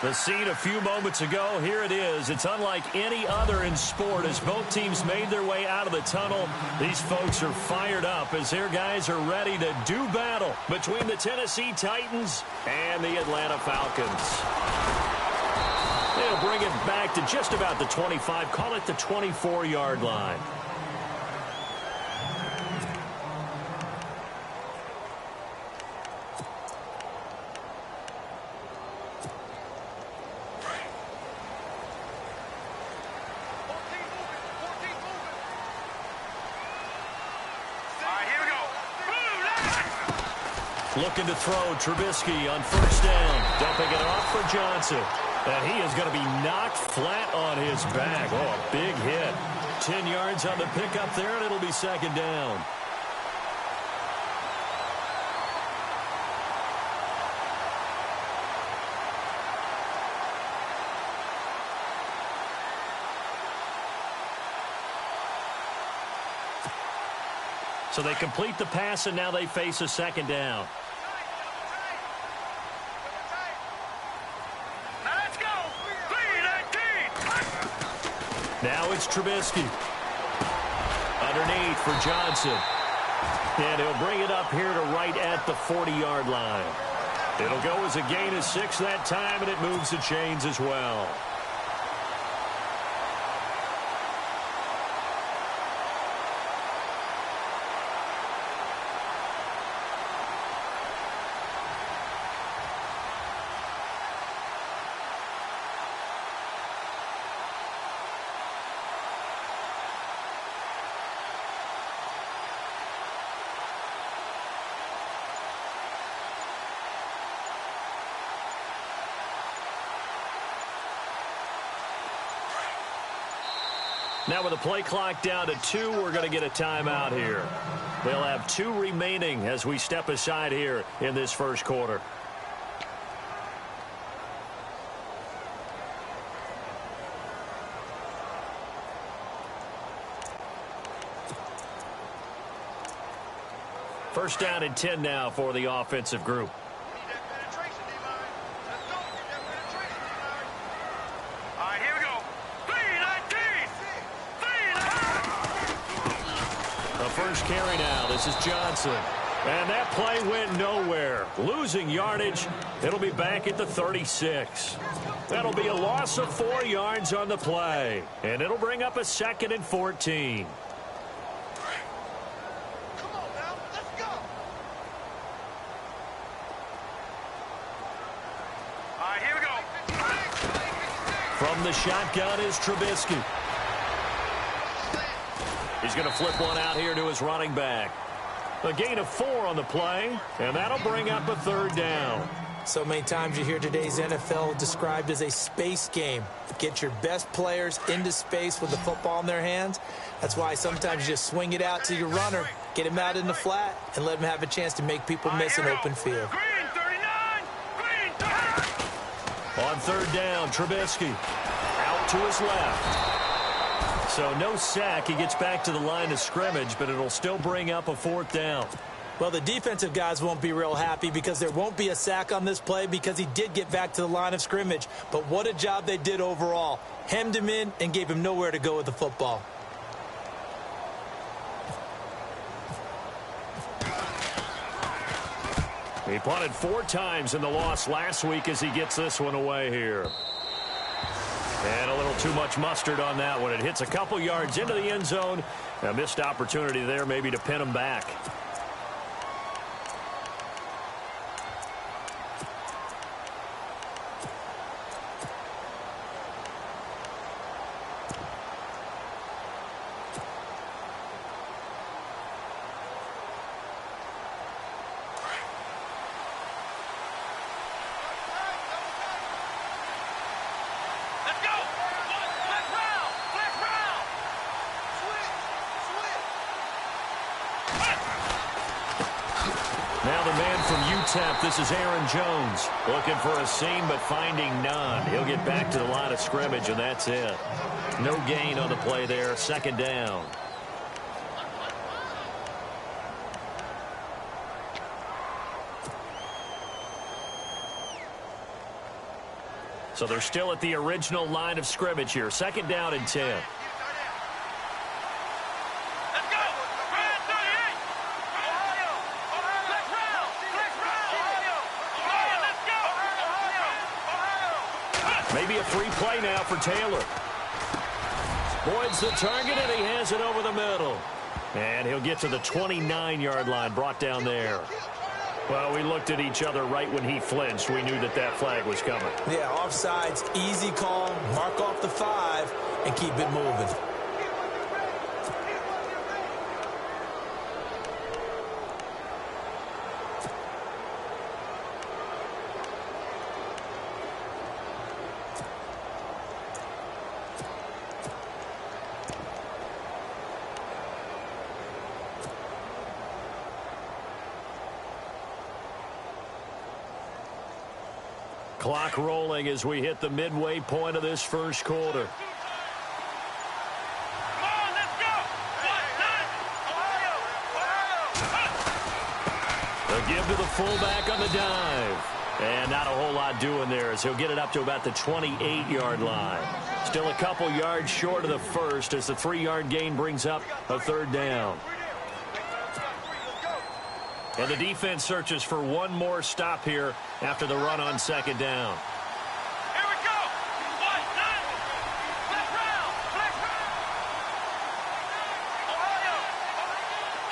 The scene a few moments ago, here it is. It's unlike any other in sport as both teams made their way out of the tunnel. These folks are fired up as their guys are ready to do battle between the Tennessee Titans and the Atlanta Falcons. They'll bring it back to just about the 25, call it the 24-yard line. Looking to throw Trubisky on first down. Dumping it off for Johnson. And he is going to be knocked flat on his back. Oh, a big hit. 10 yards on the pickup there, and it'll be second down. So they complete the pass, and now they face a second down. Now it's Trubisky. Underneath for Johnson. And he'll bring it up here to right at the 40-yard line. It'll go as a gain of 6 that time, and it moves the chains as well. Now with the play clock down to 2, we're going to get a timeout here. They'll have 2 remaining as we step aside here in this first quarter. First down and 10 now for the offensive group. First carry now. This is Johnson. And that play went nowhere. Losing yardage. It'll be back at the 36. That'll be a loss of 4 yards on the play. And it'll bring up a 2nd and 14. Come on now. Let's go. All right, here we go. From the shotgun is Trubisky. He's going to flip one out here to his running back. A gain of 4 on the play, and that'll bring up a 3rd down. So many times you hear today's NFL described as a space game. Get your best players into space with the football in their hands. That's why sometimes you just swing it out to your runner, get him out in the flat, and let him have a chance to make people miss an open field. Green 39, green 30. On 3rd down, Trubisky out to his left. So no sack. He gets back to the line of scrimmage, but it'll still bring up a 4th down. Well, the defensive guys won't be real happy because there won't be a sack on this play because he did get back to the line of scrimmage. But what a job they did overall. Hemmed him in and gave him nowhere to go with the football. He punted 4 times in the loss last week as he gets this one away here. And a little too much mustard on that one. It hits a couple yards into the end zone. A missed opportunity there maybe to pin him back. Now the man from UTEP, this is Aaron Jones. Looking for a seam, but finding none. He'll get back to the line of scrimmage, and that's it. No gain on the play there. 2nd down. So they're still at the original line of scrimmage here. 2nd down and 10. Maybe a free play now for Taylor. Boyd's the target, and he has it over the middle. And he'll get to the 29-yard line, brought down there. Well, we looked at each other right when he flinched. We knew that that flag was coming. Yeah, offsides, easy call. Mark off the 5 and keep it moving. Clock rolling as we hit the midway point of this first quarter. The give to the fullback on the dive. And not a whole lot doing there as he'll get it up to about the 28-yard line. Still a couple yards short of the first as the 3-yard gain brings up a 3rd down. And the defense searches for one more stop here after the run on 2nd down. Here we go. 1-9. Flex round. Flex round. Ohio.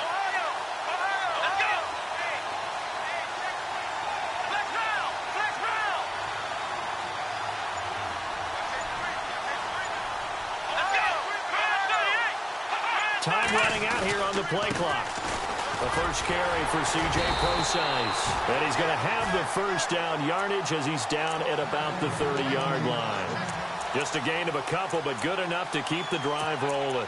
Ohio. Ohio. Let's go. Flex round. Flex round. Let's go. 38. Time running out here on the play clock. The first carry for C.J. Procise. And he's going to have the first down yardage as he's down at about the 30-yard line. Just a gain of a couple, but good enough to keep the drive rolling.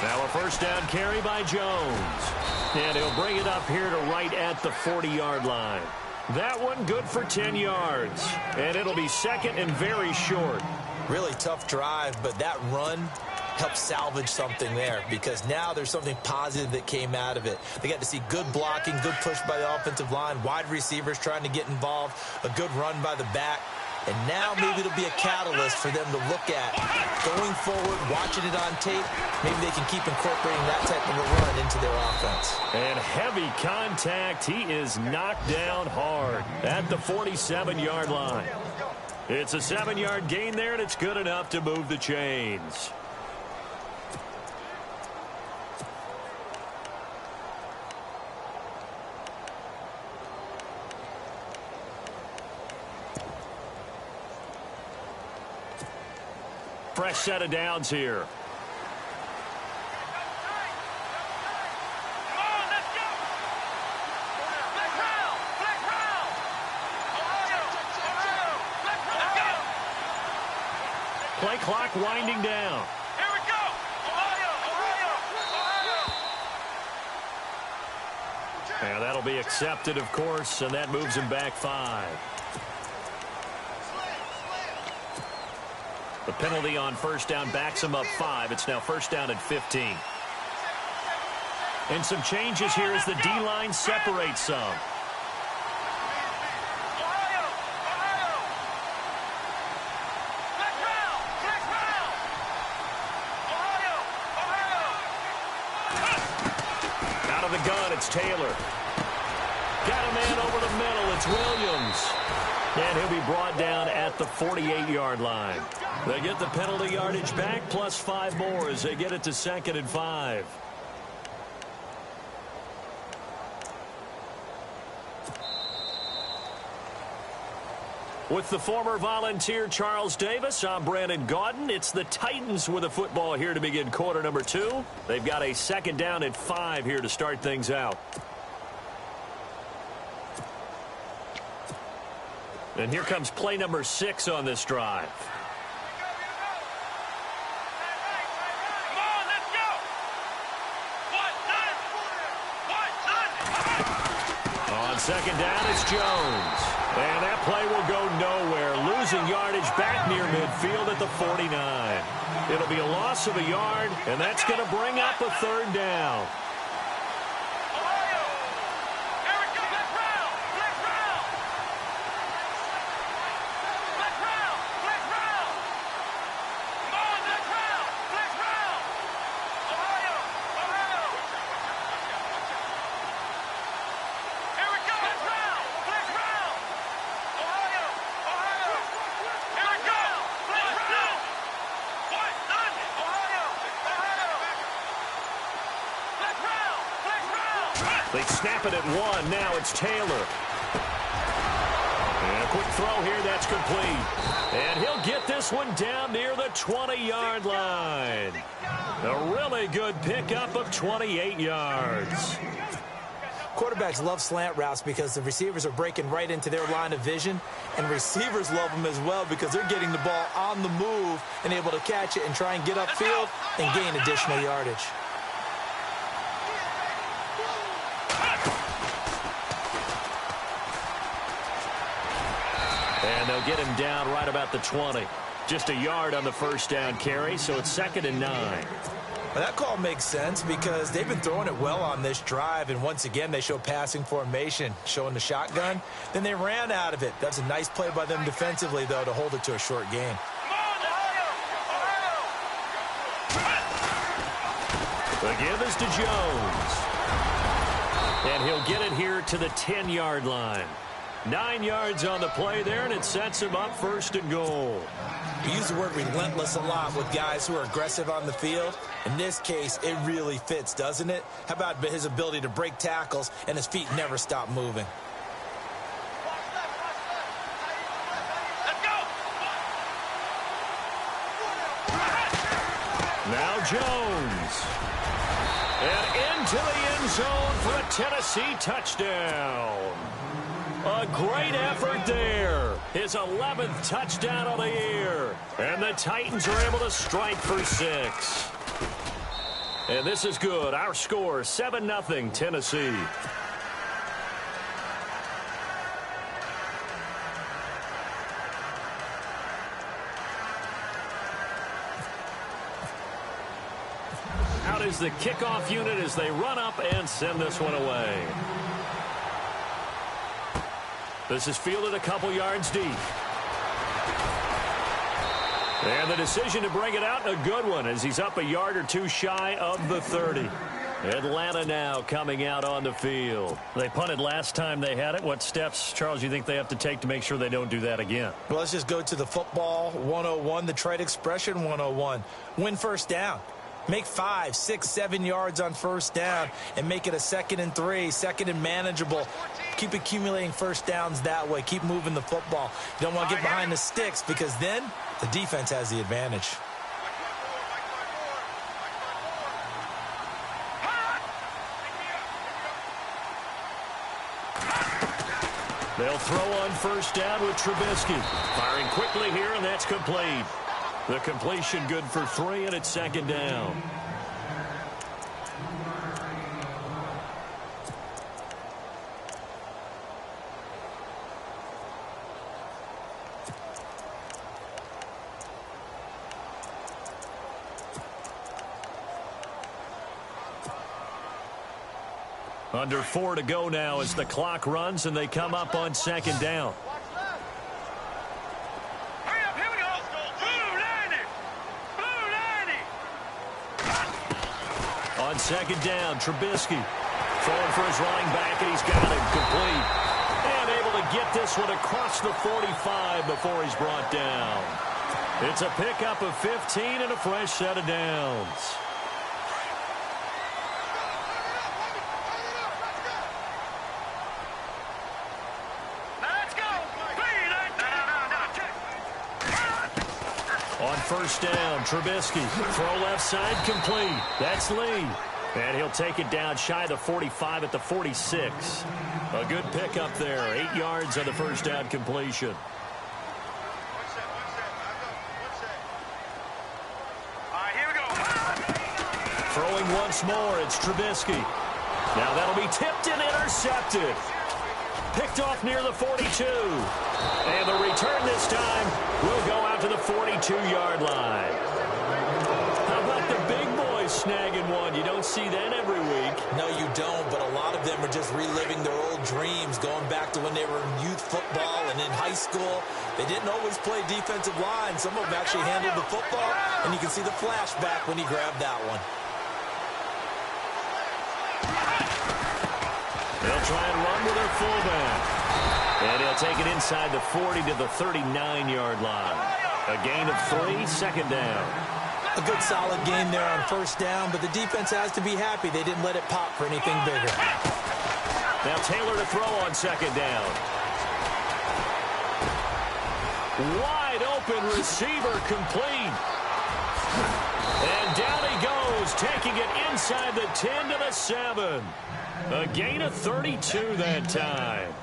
Now a first down carry by Jones. And he'll bring it up here to right at the 40-yard line. That one good for 10 yards. And it'll be 2nd and very short. Really tough drive, but that run helped salvage something there because now there's something positive that came out of it. They got to see good blocking, good push by the offensive line, wide receivers trying to get involved, a good run by the back. And now maybe it'll be a catalyst for them to look at going forward, watching it on tape. Maybe they can keep incorporating that type of a run into their offense. And heavy contact. He is knocked down hard at the 47-yard line. It's a 7-yard gain there, and it's good enough to move the chains. Fresh set of downs here. Play clock winding down. Here we go. Ohio. Yeah, that'll be accepted, of course, and that moves him back 5. The penalty on first down backs him up 5. It's now first down at 15. And some changes here as the D-line separates some. Out of the gun, it's Taylor. Got a man over the middle. It's Williams. And he'll be brought down at the 48-yard line. They get the penalty yardage back, plus 5 more as they get it to 2nd and 5. With the former Volunteer Charles Davis, I'm Brandon Gaudin. It's the Titans with the football here to begin quarter number 2. They've got a 2nd down at 5 here to start things out. And here comes play number 6 on this drive. second down, it's Jones. And that play will go nowhere, losing yardage back near midfield at the 49. It'll be a loss of a yard, and that's going to bring up a third down. They snap it at one. Now it's Taylor. And a quick throw here. That's complete. And he'll get this one down near the 20-yard line. A really good pickup of 28 yards. Quarterbacks love slant routes because the receivers are breaking right into their line of vision, and receivers love them as well because they're getting the ball on the move and able to catch it and try and get upfield and gain additional yardage. And they'll get him down right about the 20. Just a yard on the first down carry, so it's 2nd and 9. Well, that call makes sense because they've been throwing it well on this drive, and once again they show passing formation, showing the shotgun. Then they ran out of it. That's a nice play by them defensively, though, to hold it to a short gain. The give is to Jones. And he'll get it here to the 10-yard line. 9 yards on the play there, and it sets him up 1st and goal. We use the word relentless a lot with guys who are aggressive on the field. In this case, it really fits, doesn't it? How about his ability to break tackles and his feet never stop moving? Now Jones. And into the end zone for a Tennessee touchdown. A great effort there. His 11th touchdown of the year. And the Titans are able to strike for 6. And this is good. Our score, 7-0 Tennessee. Out is the kickoff unit as they run up and send this one away. This is fielded a couple yards deep. And the decision to bring it out, a good one, as he's up a yard or two shy of the 30. Atlanta now coming out on the field. They punted last time they had it. What steps, Charles, do you think they have to take to make sure they don't do that again? Well, let's just go to the football 101, the trite expression 101. Win first down. Make 5, 6, 7 yards on first down and make it a 2nd and 3, 2nd and manageable. Keep accumulating first downs that way. Keep moving the football. You don't want to get behind the sticks because then the defense has the advantage. They'll throw on first down with Trubisky. Firing quickly here, and that's complete. The completion good for 3, and it's 2nd down. Under 4 to go now as the clock runs, and they come up on 2nd down. On 2nd down, Trubisky throwing for his running back, and he's got him complete. And able to get this one across the 45 before he's brought down. It's a pickup of 15 and a fresh set of downs. On first down, Trubisky. Throw left side, complete. That's Lee. And he'll take it down shy of the 45 at the 46. A good pickup there. 8 yards on the first down completion. Here we go. Throwing once more, it's Trubisky. Now that'll be tipped and intercepted. Picked off near the 42. And the return this time will go out to the 42-yard line. How about the big boys snagging one? You don't see that every week. No, you don't, but a lot of them are just reliving their old dreams, going back to when they were in youth football and in high school. They didn't always play defensive line. Some of them actually handled the football, and you can see the flashback when he grabbed that one. They'll try and run with their fullback. And he'll take it inside the 40 to the 39-yard line. A gain of 3, second down. A good solid game there on first down, but the defense has to be happy they didn't let it pop for anything bigger. Now Taylor to throw on second down. Wide open receiver complete. And down he goes, taking it inside the 10 to the 7. A gain of 32 that time.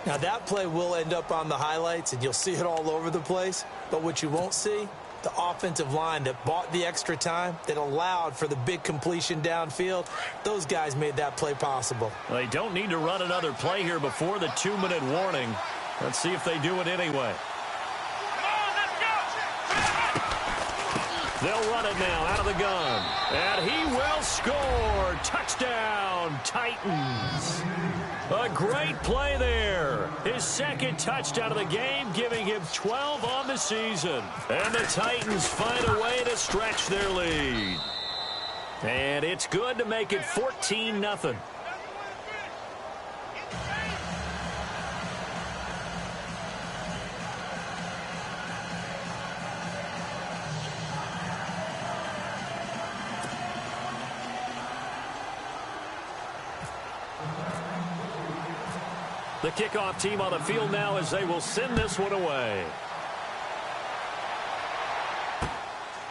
Now that play will end up on the highlights, and you'll see it all over the place. But what you won't see, the offensive line that bought the extra time, that allowed for the big completion downfield, those guys made that play possible. They don't need to run another play here before the 2-minute warning. Let's see if they do it anyway. They'll run it now out of the gun. And he will score. Touchdown, Titans. A great play there. His second touchdown of the game, giving him 12 on the season. And the Titans find a way to stretch their lead. And it's good to make it 14-0. The kickoff team on the field now as they will send this one away.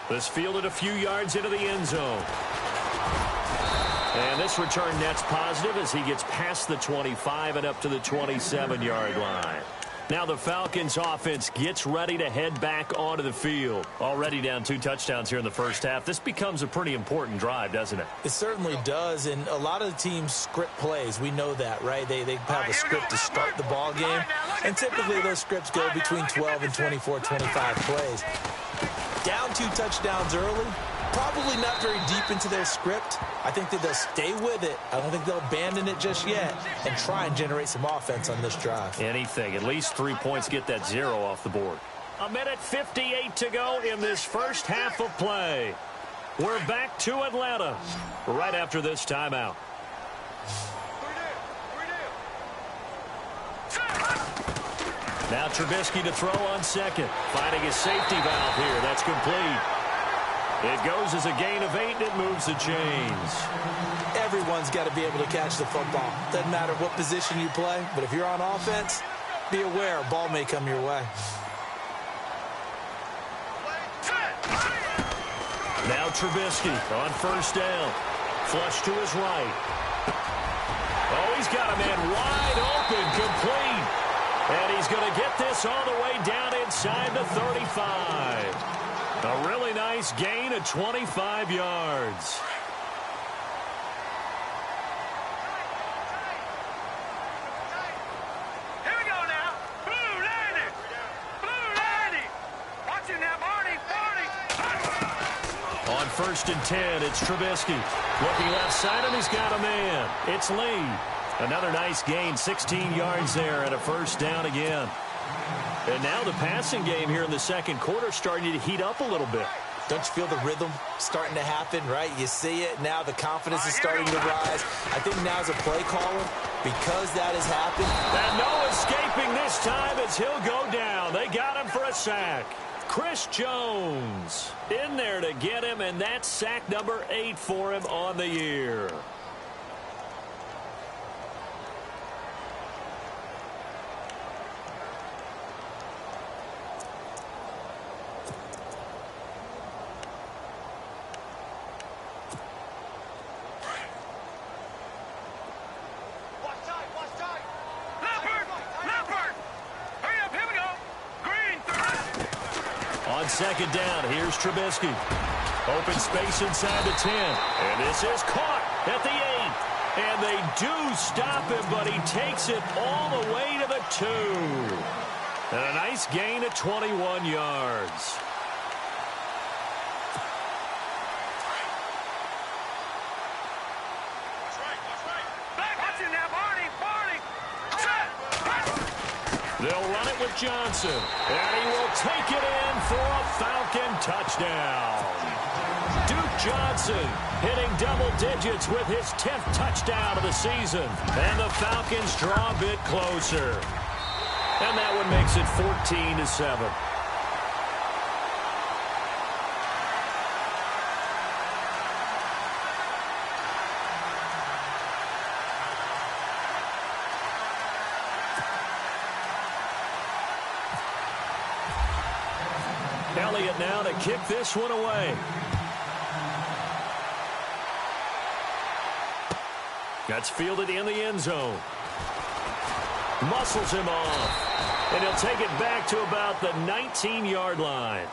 This fielded a few yards into the end zone. And this return net's positive as he gets past the 25 and up to the 27-yard line. Now the Falcons offense gets ready to head back onto the field. Already down 2 touchdowns here in the first half. This becomes a pretty important drive, doesn't it? It certainly does, and a lot of the teams script plays. We know that, right? They have a script to start the ball game, and typically those scripts go between 12 and 24, 25 plays. Down 2 touchdowns early, probably not very deep into their script. I think that they'll stay with it. I don't think they'll abandon it just yet and try and generate some offense on this drive. Anything. At least 3 points, get that 0 off the board. 1:58 to go in this first half of play. We're back to Atlanta right after this timeout. Now Trubisky to throw on second. Finding his safety valve here. That's complete. It goes as a gain of 8, and it moves the chains. Everyone's got to be able to catch the football. Doesn't matter what position you play, but if you're on offense, be aware a ball may come your way. Now Trubisky on first down. Flush to his right. Oh, he's got a man wide open, complete. And he's going to get this all the way down inside the 35. A really nice gain of 25 yards. Here we go now. Blue Landy. Blue Landy. Watching that Marty. On first and 10, it's Trubisky. Looking left side, and he's got a man. It's Lee. Another nice gain, 16 yards there, and a first down again. And now the passing game here in the second quarter starting to heat up a little bit. Don't you feel the rhythm starting to happen, right? You see it. Now the confidence is starting to rise. I think now as a play caller, because that has happened. And no escaping this time as he'll go down. They got him for a sack. Chris Jones in there to get him, and that's sack number 8 for him on the year. Second down, here's Trubisky. Open space inside the 10. And this is caught at the 8. And they do stop him, but he takes it all the way to the 2. And a nice gain of 21 yards. They'll run it with Johnson, and he will take it in for a Falcon touchdown. Duke Johnson hitting double digits with his 10th touchdown of the season. And the Falcons draw a bit closer. And that one makes it 14-7. Elliott now to kick this one away. That's fielded in the end zone. Muscles him off. And he'll take it back to about the 19-yard line.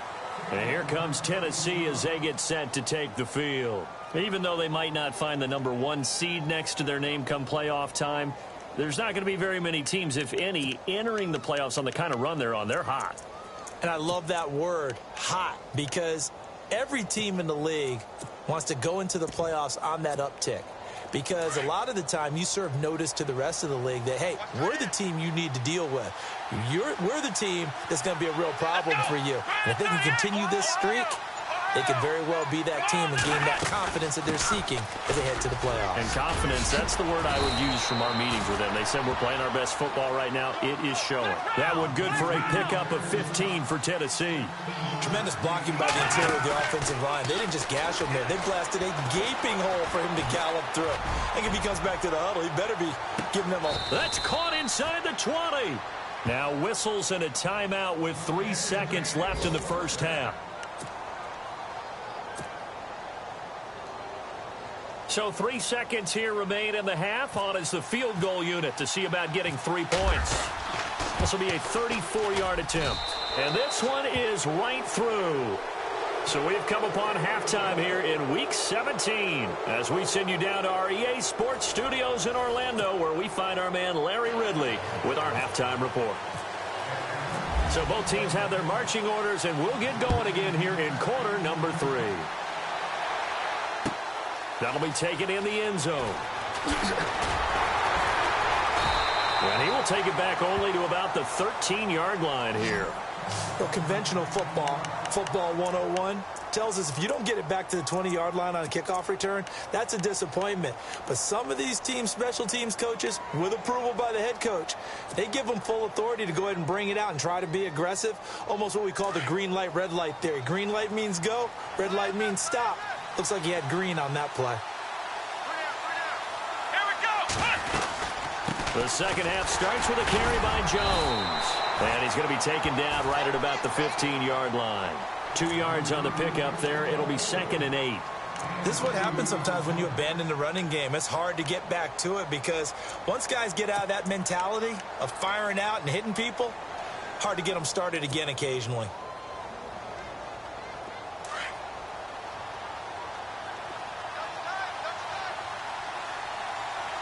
And here comes Tennessee as they get set to take the field. Even though they might not find the number 1 seed next to their name come playoff time, there's not going to be very many teams, if any, entering the playoffs on the kind of run they're on. They're hot. And I love that word, hot, because every team in the league wants to go into the playoffs on that uptick. Because a lot of the time you serve notice to the rest of the league that, hey, we're the team you need to deal with. We're the team that's going to be a real problem for you. And if they can continue this streak, they could very well be that team and gain that confidence that they're seeking as they head to the playoffs. And confidence, that's the word I would use from our meetings with them. They said we're playing our best football right now. It is showing. That one good for a pickup of 15 for Tennessee. Tremendous blocking by the interior of the offensive line. They didn't just gash him there. They blasted a gaping hole for him to gallop through. I think if he comes back to the huddle, he better be giving them a... That's caught inside the 20. Now whistles and a timeout with 3 seconds left in the first half. So 3 seconds here remain in the half. On is the field goal unit to see about getting 3 points. This will be a 34-yard attempt. And this one is right through. So we've come upon halftime here in Week 17 as we send you down to our EA Sports Studios in Orlando, where we find our man Larry Ridley with our halftime report. So both teams have their marching orders, and we'll get going again here in quarter number 3. That'll be taken in the end zone. And he will take it back only to about the 13-yard line here. Well, conventional football 101, tells us if you don't get it back to the 20-yard line on a kickoff return, that's a disappointment. But some of these teams, special teams coaches, with approval by the head coach, they give them full authority to go ahead and bring it out and try to be aggressive, almost what we call the green light, red light theory. Green light means go, red light means stop. Looks like he had green on that play. The second half starts with a carry by Jones. And he's going to be taken down right at about the 15-yard line. 2 yards on the pickup there. It'll be 2nd and 8. This is what happens sometimes when you abandon the running game. It's hard to get back to it because once guys get out of that mentality of firing out and hitting people, hard to get them started again occasionally.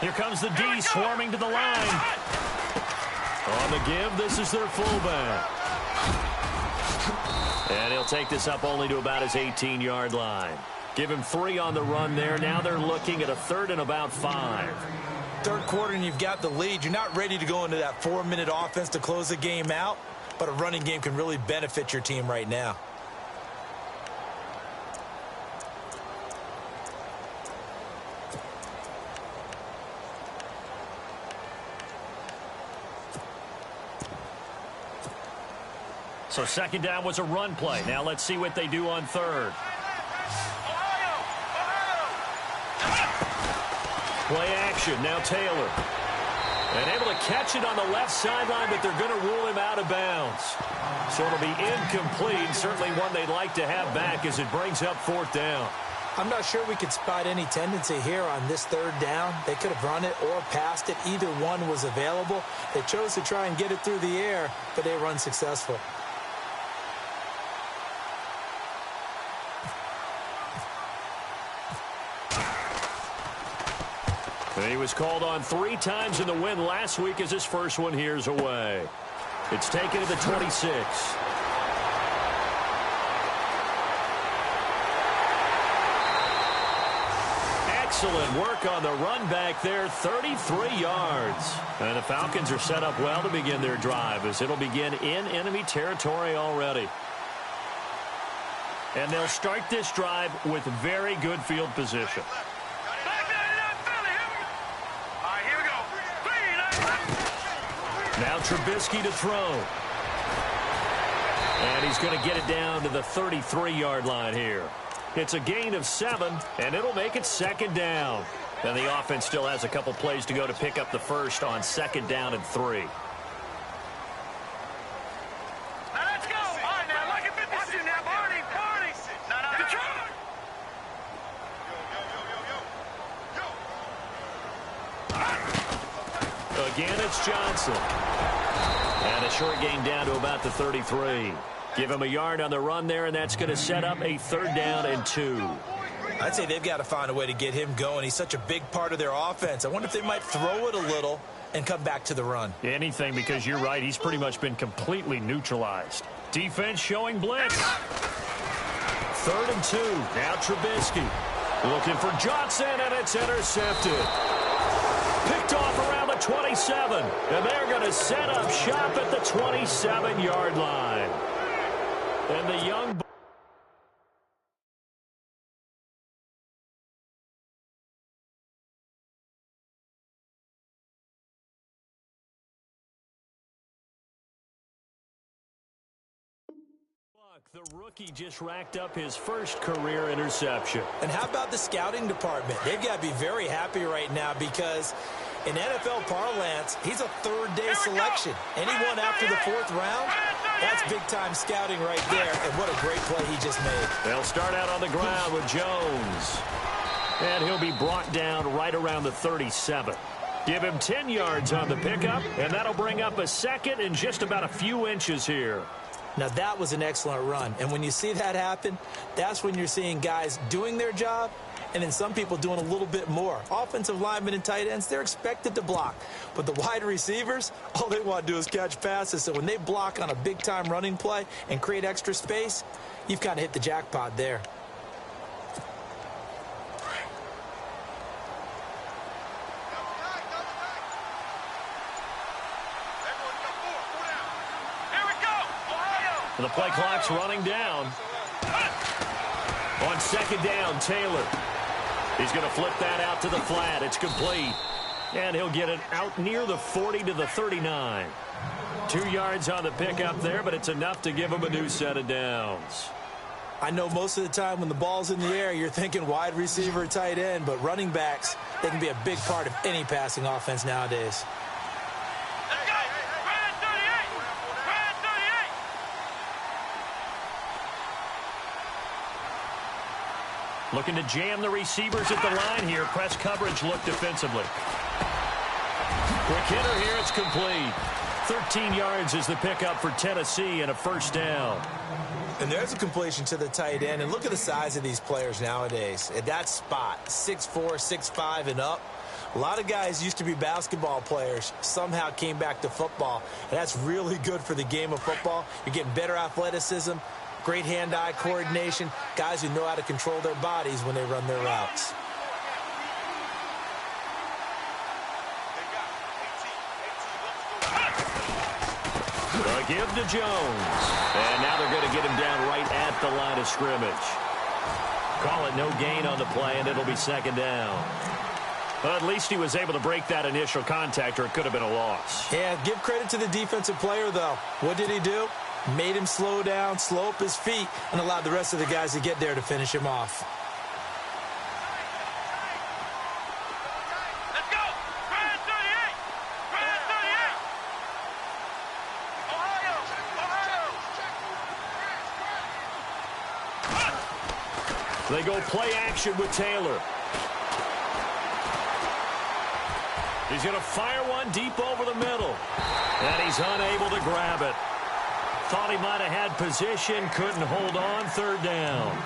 Here comes the D swarming to the line. On the give, this is their fullback. And he'll take this up only to about his 18-yard line. Give him 3 on the run there. Now they're looking at a 3rd and about 5. Third quarter and you've got the lead. You're not ready to go into that 4-minute offense to close the game out, but a running game can really benefit your team right now. So 2nd down was a run play. Now let's see what they do on 3rd. Play action. Now Taylor. And able to catch it on the left sideline, but they're going to rule him out of bounds. So it'll be incomplete. Certainly one they'd like to have back as it brings up 4th down. I'm not sure we could spot any tendency here on this 3rd down. They could have run it or passed it. Either one was available. They chose to try and get it through the air, but they were unsuccessful. And he was called on 3 times in the win last week as his first one here's away. It's taken to the 26. Excellent work on the run back there, 33 yards. And the Falcons are set up well to begin their drive as it'll begin in enemy territory already. And they'll start this drive with very good field position. Now Trubisky to throw. And he's going to get it down to the 33-yard line here. It's a gain of 7, and it'll make it second down. And the offense still has a couple plays to go to pick up the first on second down and 3. Again, it's Johnson. And a short gain down to about the 33. Give him a yard on the run there, and that's going to set up a 3rd down and 2. I'd say they've got to find a way to get him going. He's such a big part of their offense. I wonder if they might throw it a little and come back to the run. Anything, because you're right. He's pretty much been completely neutralized. Defense showing blitz. 3rd and 2. Now Trubisky looking for Johnson, and it's intercepted. Picked off around the 27, and they're going to set up shop at the 27-yard line. And the young the rookie just racked up his first career interception. And how about the scouting department? They've got to be very happy right now because in NFL parlance, he's a 3rd-day selection. Anyone after the 4th round, that's big-time scouting right there. And what a great play he just made. They'll start out on the ground with Jones. And he'll be brought down right around the 37. Give him 10 yards on the pickup, and that'll bring up a 2nd and just about a few inches here. Now, that was an excellent run. And when you see that happen, that's when you're seeing guys doing their job and then some people doing a little bit more. Offensive linemen and tight ends, they're expected to block. But the wide receivers, all they want to do is catch passes. So when they block on a big-time running play and create extra space, you've kind of hit the jackpot there. The play clock's running down. On 2nd down, Taylor. He's going to flip that out to the flat. It's complete. And he'll get it out near the 40 to the 39. 2 yards on the pickup there, but it's enough to give him a new set of downs. I know most of the time when the ball's in the air, you're thinking wide receiver, tight end, but running backs, they can be a big part of any passing offense nowadays. Looking to jam the receivers at the line here. Press coverage look defensively. Quick hitter here. It's complete. 13 yards is the pickup for Tennessee and a 1st down. And there's a completion to the tight end. And look at the size of these players nowadays. At that spot, 6'4", 6'5", and up. A lot of guys used to be basketball players, somehow came back to football. And that's really good for the game of football. You're getting better athleticism, great hand-eye coordination, guys who know how to control their bodies when they run their routes. The give to Jones. And now they're going to get him down right at the line of scrimmage. Call it no gain on the play, and it'll be 2nd down. Well, at least he was able to break that initial contact, or it could have been a loss. Yeah, give credit to the defensive player, though. What did he do? Made him slow down, slow up his feet, and allowed the rest of the guys to get there to finish him off. Let's go! Brad 38! Brad 38! Ohio! They go play action with Taylor. He's going to fire one deep over the middle. And he's unable to grab it. Thought he might have had position, couldn't hold on, 3rd down.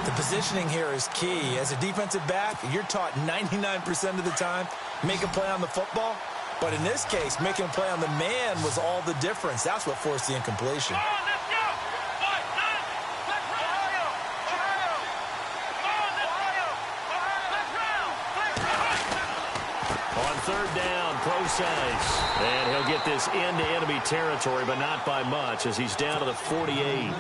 The positioning here is key. As a defensive back, you're taught 99% of the time, make a play on the football. But in this case, making a play on the man was all the difference. That's what forced the incompletion. On third down, Procise. And he'll get this into enemy territory, but not by much as he's down to the 48.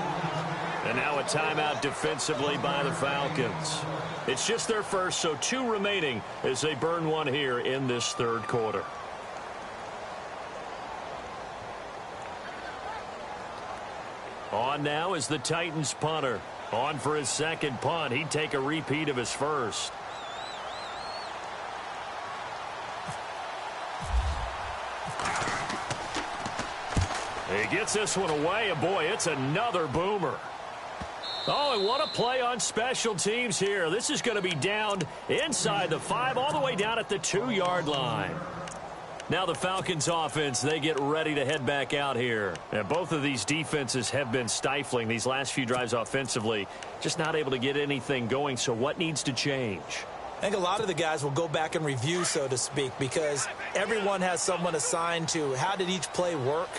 And now a timeout defensively by the Falcons. It's just their first, so 2 remaining as they burn one here in this third quarter. On now is the Titans punter. On for his second punt. He'd take a repeat of his first. He gets this one away, and boy, it's another boomer. Oh, and what a play on special teams here. This is going to be downed inside the 5, all the way down at the 2-yard line. Now the Falcons offense, they get ready to head back out here. And both of these defenses have been stifling these last few drives offensively. Just not able to get anything going, so what needs to change? I think a lot of the guys will go back and review, so to speak, because everyone has someone assigned to how did each play work.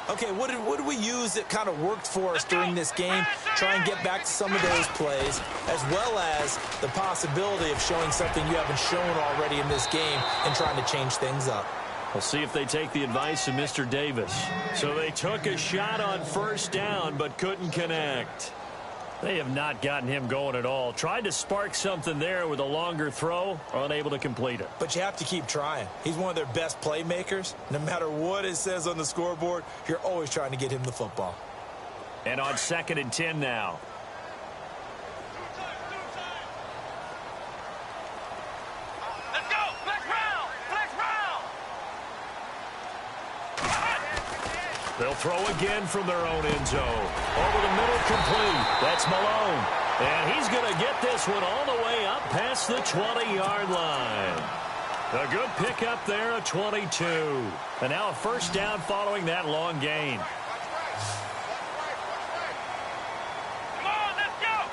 Okay, what did we use that kind of worked for us during this game? Try and get back to some of those plays, as well as the possibility of showing something you haven't shown already in this game and trying to change things up. We'll see if they take the advice of Mr. Davis. So they took a shot on first down, but couldn't connect. They have not gotten him going at all. Tried to spark something there with a longer throw, unable to complete it. But you have to keep trying. He's one of their best playmakers. No matter what it says on the scoreboard, you're always trying to get him the football. And on 2nd and 10 now. Let's go! Flex round! Flex round! They'll throw again from their own end zone. Over the middle, complete. That's Malone. And he's going to get this one all the way up past the 20-yard line. A good pickup there, a 22. And now a first down following that long gain. Come on, let's go!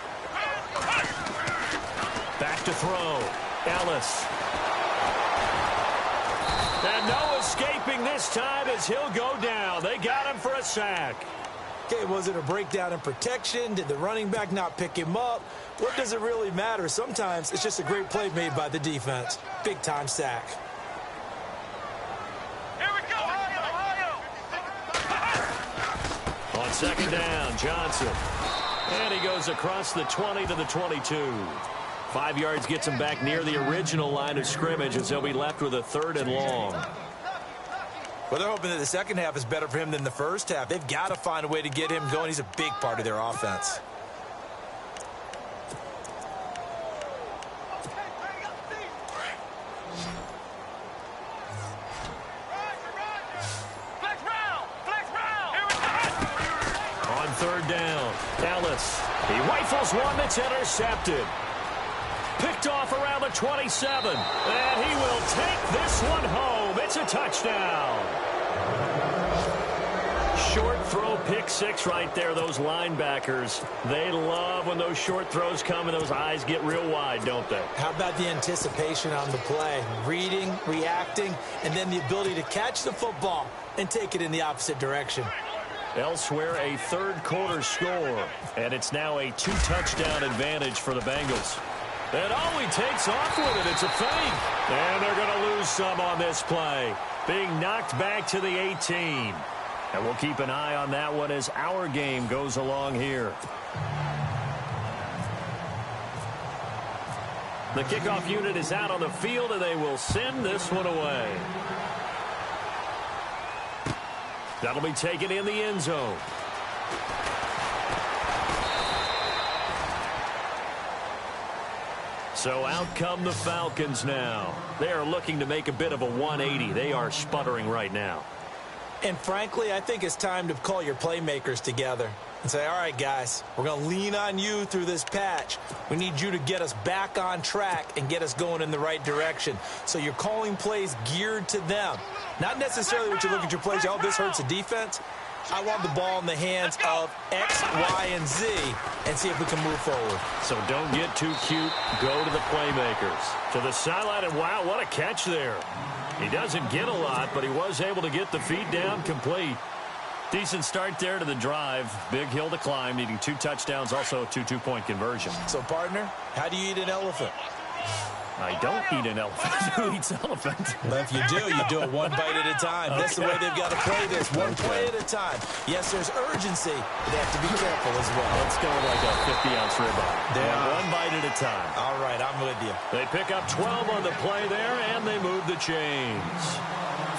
Back to throw. Ellis. And no escaping this time as he'll go down. They got him for a sack. Okay, was it a breakdown in protection? Did the running back not pick him up? What does it really matter? Sometimes it's just a great play made by the defense. Big-time sack. Here we go, Ohio! On 2nd down, Johnson. And he goes across the 20 to the 22. 5 yards gets him back near the original line of scrimmage as they'll be left with a 3rd and long. Well, they're hoping that the second half is better for him than the first half. They've got to find a way to get him going. He's a big part of their offense. Flex round! Flex round! Here we go! On 3rd down, Ellis. He rifles one that's intercepted. Picked off around the 27. And he will take this one home. It's a touchdown. Short throw, pick 6 right there. Those linebackers, they love when those short throws come and those eyes get real wide, don't they? How about the anticipation on the play? Reading, reacting, and then the ability to catch the football and take it in the opposite direction. Elsewhere, a 3rd quarter score. And it's now a 2-touchdown advantage for the Bengals. And he takes off with it. It's a fake. And they're going to lose some on this play. Being knocked back to the 18. And we'll keep an eye on that one as our game goes along here. The kickoff unit is out on the field, and they will send this one away. That'll be taken in the end zone. So out come the Falcons now. They are looking to make a bit of a 180. They are sputtering right now. And frankly, I think it's time to call your playmakers together and say, all right, guys, we're going to lean on you through this patch. We need you to get us back on track and get us going in the right direction. So you're calling plays geared to them. Not necessarily what you look at your plays, oh, this hurts the defense. I want the ball in the hands of X, Y, and Z and see if we can move forward. So don't get too cute. Go to the playmakers. To the sideline, and wow, what a catch there. He doesn't get a lot, but he was able to get the feet down complete. Decent start there to the drive. Big hill to climb, needing 2 touchdowns, also a 2-2-point conversion. So, partner, how do you eat an elephant? I don't eat an elephant. Who eats elephant? But if you do it one bite at a time. That's the way they've got to play this, one play at a time. Yes, there's urgency, but they have to be careful as well. Let's go like a 50-ounce ribeye. One bite at a time. All right, I'm with you. They pick up 12 on the play there, and they move the chains.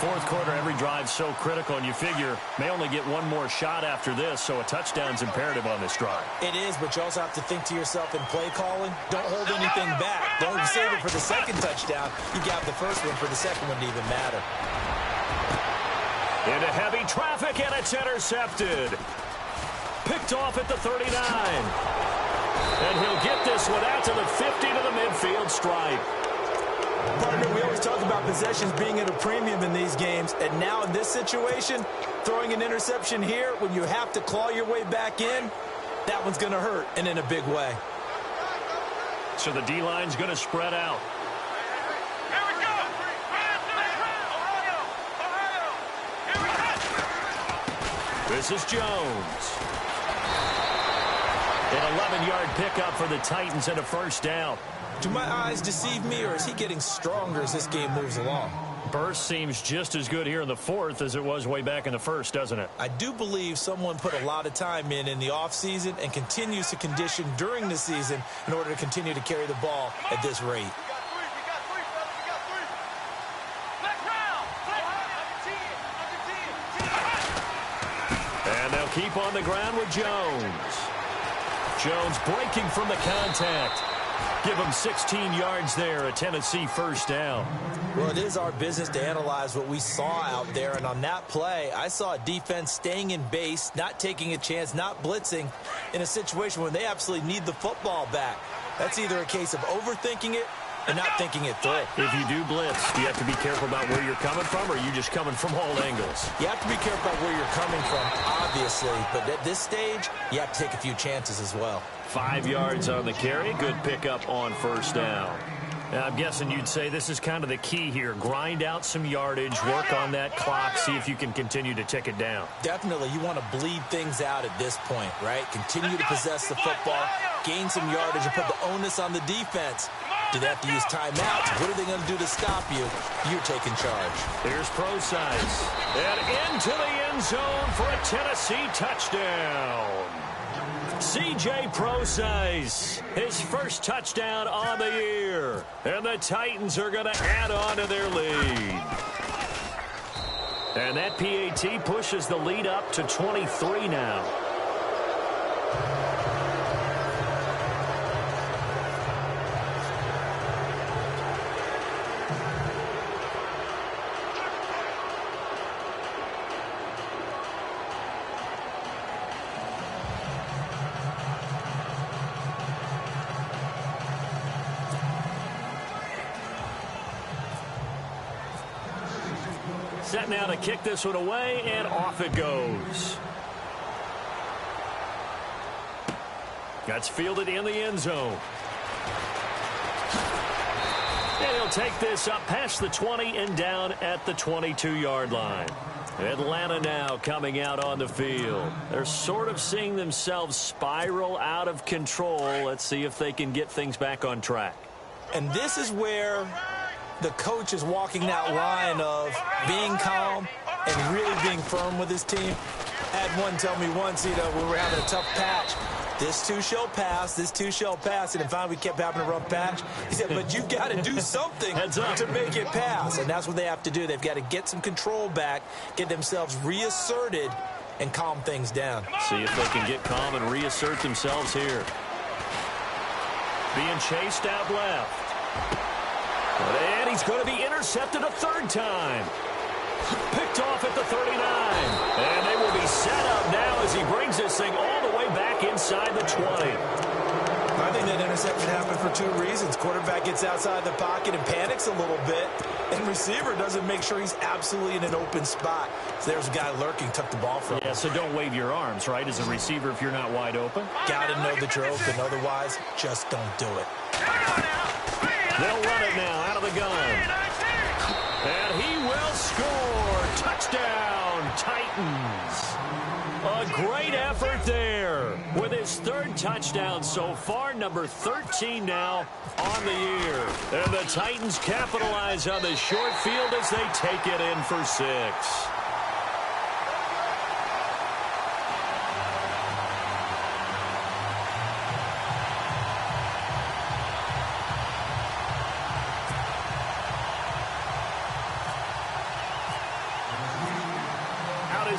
Fourth quarter, every drive's so critical, and you figure may only get one more shot after this, so a touchdown's imperative on this drive. It is, but you also have to think to yourself in play calling, don't hold anything back. Don't save it for the second touchdown. You got the first one for the second one to even matter. Into heavy traffic, and it's intercepted. Picked off at the 39. And he'll get this one out to the 50 to the midfield stripe. Partner, we always talk about possessions being at a premium in these games, and now in this situation, throwing an interception here when you have to claw your way back in, that one's going to hurt, and in a big way. So the D-line's going to spread out. Here we go. Ohio. Here we go. This is Jones. An 11-yard pickup for the Titans and a first down. Do my eyes deceive me, or is he getting stronger as this game moves along? Burst seems just as good here in the fourth as it was way back in the first, doesn't it? I do believe someone put a lot of time in the offseason and continues to condition during the season in order to continue to carry the ball at this rate. We got three, fellas. We got three. Black round. Black. And they'll keep on the ground with Jones. Jones breaking from the contact. Give him 16 yards there, a Tennessee first down. Well, it is our business to analyze what we saw out there, and on that play, I saw a defense staying in base, not taking a chance, not blitzing, in a situation where they absolutely need the football back. That's either a case of overthinking it and not thinking it through. If you do blitz, do you have to be careful about where you're coming from, or are you just coming from all angles? You have to be careful about where you're coming from, obviously, but at this stage, you have to take a few chances as well. 5 yards on the carry. Good pickup on first down. Now, I'm guessing you'd say this is kind of the key here. Grind out some yardage, work on that clock, see if you can continue to tick it down. Definitely, you want to bleed things out at this point, right? Continue to possess the football, gain some yardage, and put the onus on the defense. Do they have to use timeouts? What are they going to do to stop you? You're taking charge. Here's Procise. And into the end zone for a Tennessee touchdown. C.J. Procise, his first touchdown on the year. And the Titans are going to add on to their lead. And that PAT pushes the lead up to 23 now. Set now to kick this one away, and off it goes. That's fielded in the end zone. And he'll take this up past the 20 and down at the 22-yard line. Atlanta now coming out on the field. They're sort of seeing themselves spiral out of control. Let's see if they can get things back on track. And this is where the coach is walking that line of being calm and really being firm with his team. I had one tell me once, when we were having a tough patch, this too shall pass, this too shall pass, and finally we kept having a rough patch. He said, but you've got to do something to make it pass, and that's what they have to do. They've got to get some control back, get themselves reasserted, and calm things down. See if they can get calm and reassert themselves here. Being chased out left. And he's going to be intercepted a third time. Picked off at the 39. And they will be set up now as he brings this thing all the way back inside the 20. I think that interception happened for two reasons. Quarterback gets outside the pocket and panics a little bit, and receiver doesn't make sure he's absolutely in an open spot. So there's a guy lurking, took the ball from him. Yeah, so don't wave your arms, right, as a receiver if you're not wide open. Got to know that you're open. Otherwise, just don't do it. They'll run it now out of the gun. And he will score. Touchdown, Titans. A great effort there with his third touchdown so far, number 13 now on the year. And the Titans capitalize on the short field as they take it in for 6.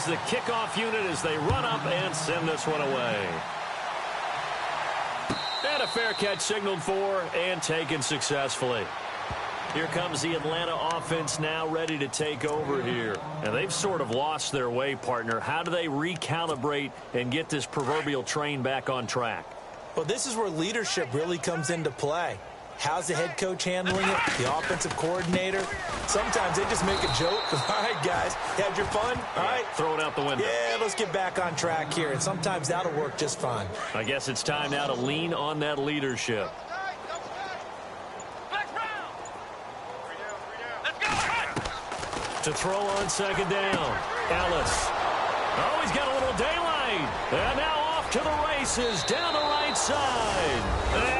The kickoff unit as they run up and send this one away. And a fair catch signaled for and taken successfully. Here comes the Atlanta offense now ready to take over here. And they've sort of lost their way, partner. How do they recalibrate and get this proverbial train back on track? Well, this is where leadership really comes into play. How's the head coach handling it? The offensive coordinator? Sometimes they just make a joke. All right, guys, you had your fun? All right. Throw it out the window. Yeah, let's get back on track here. And sometimes that'll work just fine. I guess it's time now to lean on that leadership. To throw on second down. Ellis. Oh, he's got a little daylight. And now off to the races down the right side.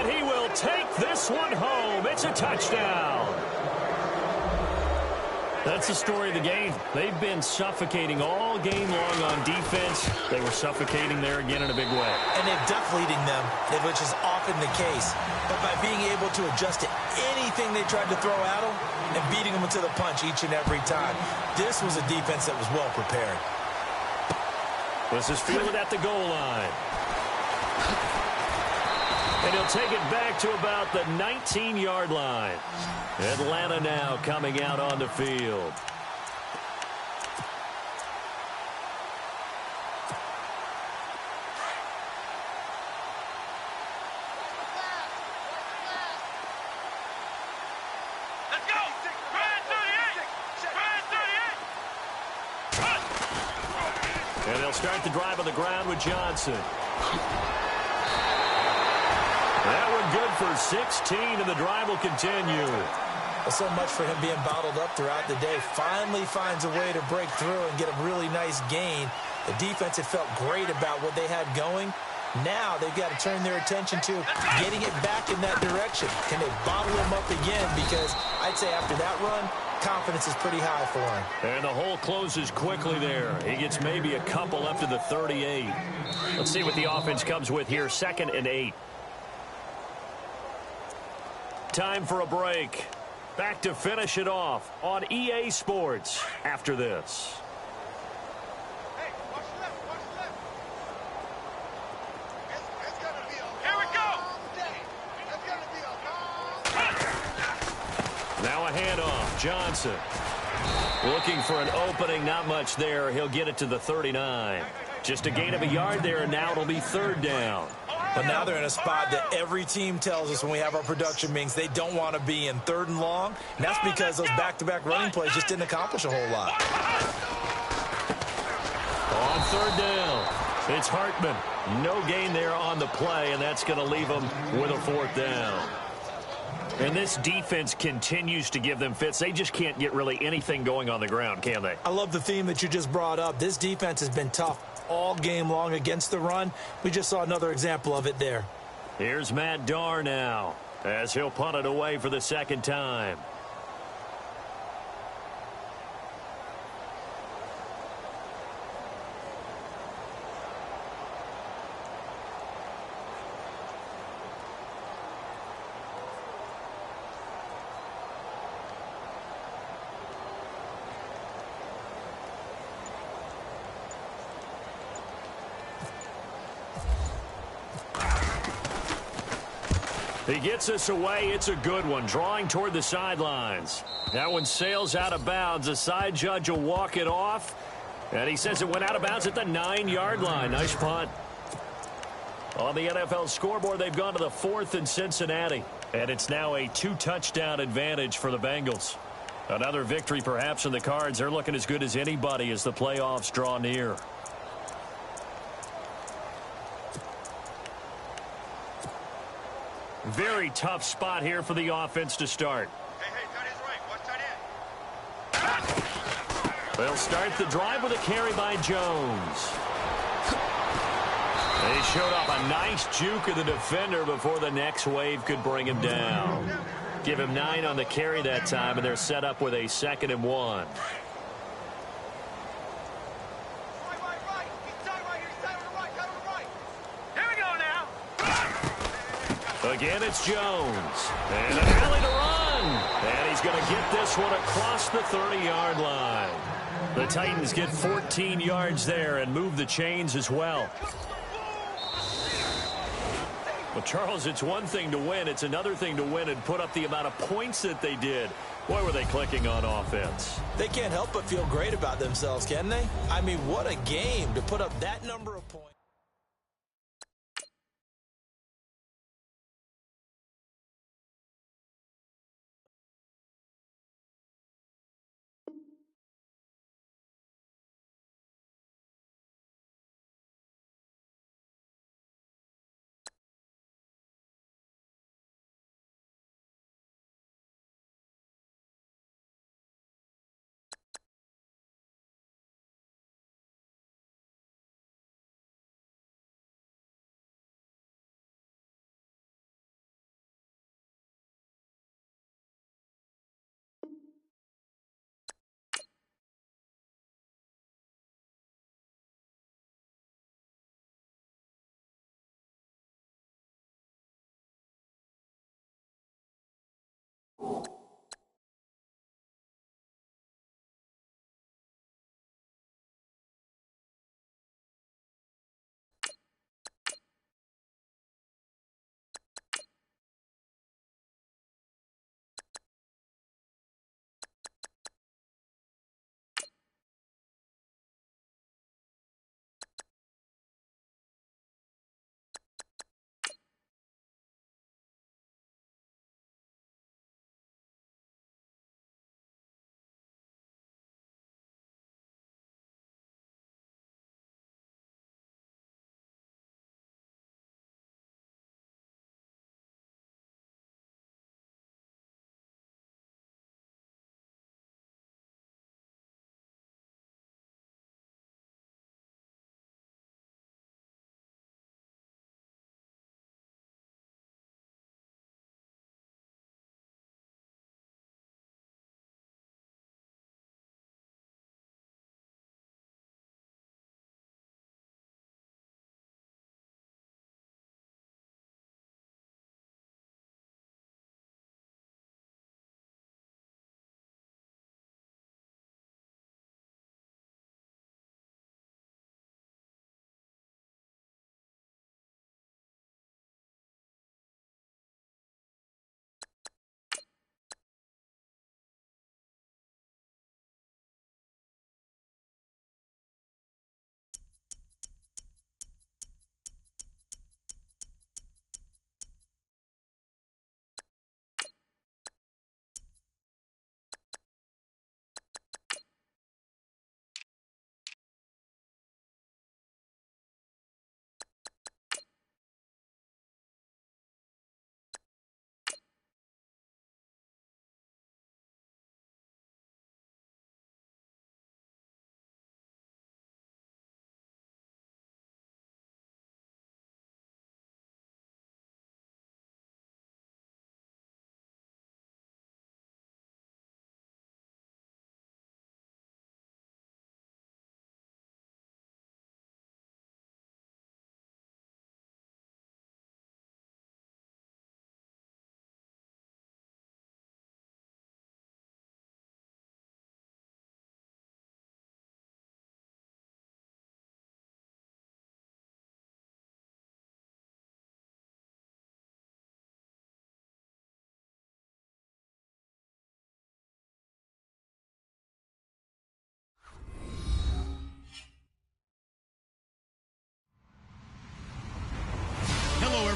And he will take this one home. It's a touchdown. That's the story of the game. They've been suffocating all game long on defense. They were suffocating there again in a big way. And they're duck-leading them, which is often the case. But by being able to adjust to anything they tried to throw at them and beating them to the punch each and every time, this was a defense that was well prepared. This is fielded at the goal line. And he'll take it back to about the 19-yard line. Atlanta now coming out on the field. Let's go! Brad 38! And they'll start the drive on the ground with Johnson. That one good for 16, and the drive will continue. Well, so much for him being bottled up throughout the day. Finally finds a way to break through and get a really nice gain. The defense had felt great about what they had going. Now they've got to turn their attention to getting it back in that direction. Can they bottle him up again? Because I'd say after that run, confidence is pretty high for him. And the hole closes quickly there. He gets maybe a couple up to the 38. Let's see what the offense comes with here. 2nd and 8. Time for a break. Back to finish it off on EA Sports after this. Hey, watch the left, watch the left. It's gonna be a Here we go! Day. It's gonna be a long Now a handoff. Johnson looking for an opening. Not much there. He'll get it to the 39. Just a gain of a yard there, and now it'll be 3rd down. But now they're in a spot that every team tells us when we have our production meetings they don't want to be in, 3rd and long. And that's because those back-to-back running plays just didn't accomplish a whole lot. On 3rd down, it's Hartman. No gain there on the play, and that's going to leave them with a 4th down. And this defense continues to give them fits. They just can't get really anything going on the ground, can they? I love the theme that you just brought up. This defense has been tough all game long against the run. We just saw another example of it there. Here's Matt Darr now as he'll punt it away for the 2nd time. He gets us away. It's a good one. Drawing toward the sidelines. That one sails out of bounds. The side judge will walk it off. And he says it went out of bounds at the 9-yard line. Nice punt. On the NFL scoreboard, they've gone to the 4th in Cincinnati. And it's now a 2-touchdown advantage for the Bengals. Another victory perhaps in the cards. They're looking as good as anybody as the playoffs draw near. Very tough spot here for the offense to start. Hey, tight end's right. Watch tight end. They'll start the drive with a carry by Jones. They showed off a nice juke of the defender before the next wave could bring him down. Give him 9 on the carry that time, and they're set up with a 2nd and 1. Right. He's tight right here. He's tight on the right. Tight on the right. Here we go now. Again, it's Jones. And an alley to run. And he's going to get this one across the 30-yard line. The Titans get 14 yards there and move the chains as well. Well, Charles, it's one thing to win. It's another thing to win and put up the amount of points that they did. Boy, were they clicking on offense. They can't help but feel great about themselves, can they? I mean, what a game to put up that number of points.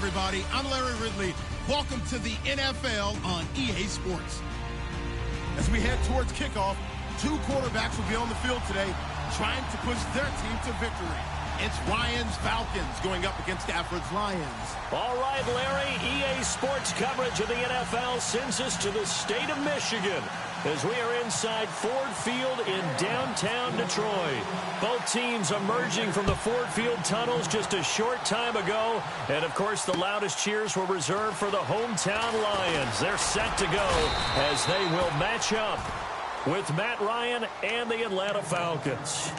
everybody. I'm Larry Ridley. Welcome to the NFL on EA Sports. As we head towards kickoff, two quarterbacks will be on the field today trying to push their team to victory. It's Ryan's Falcons going up against Stafford's Lions. All right, Larry, EA Sports coverage of the NFL sends us to the state of Michigan as we are inside Ford Field in downtown Detroit. Both teams emerging from the Ford Field tunnels just a short time ago. And, of course, the loudest cheers were reserved for the hometown Lions. They're set to go as they will match up with Matt Ryan and the Atlanta Falcons.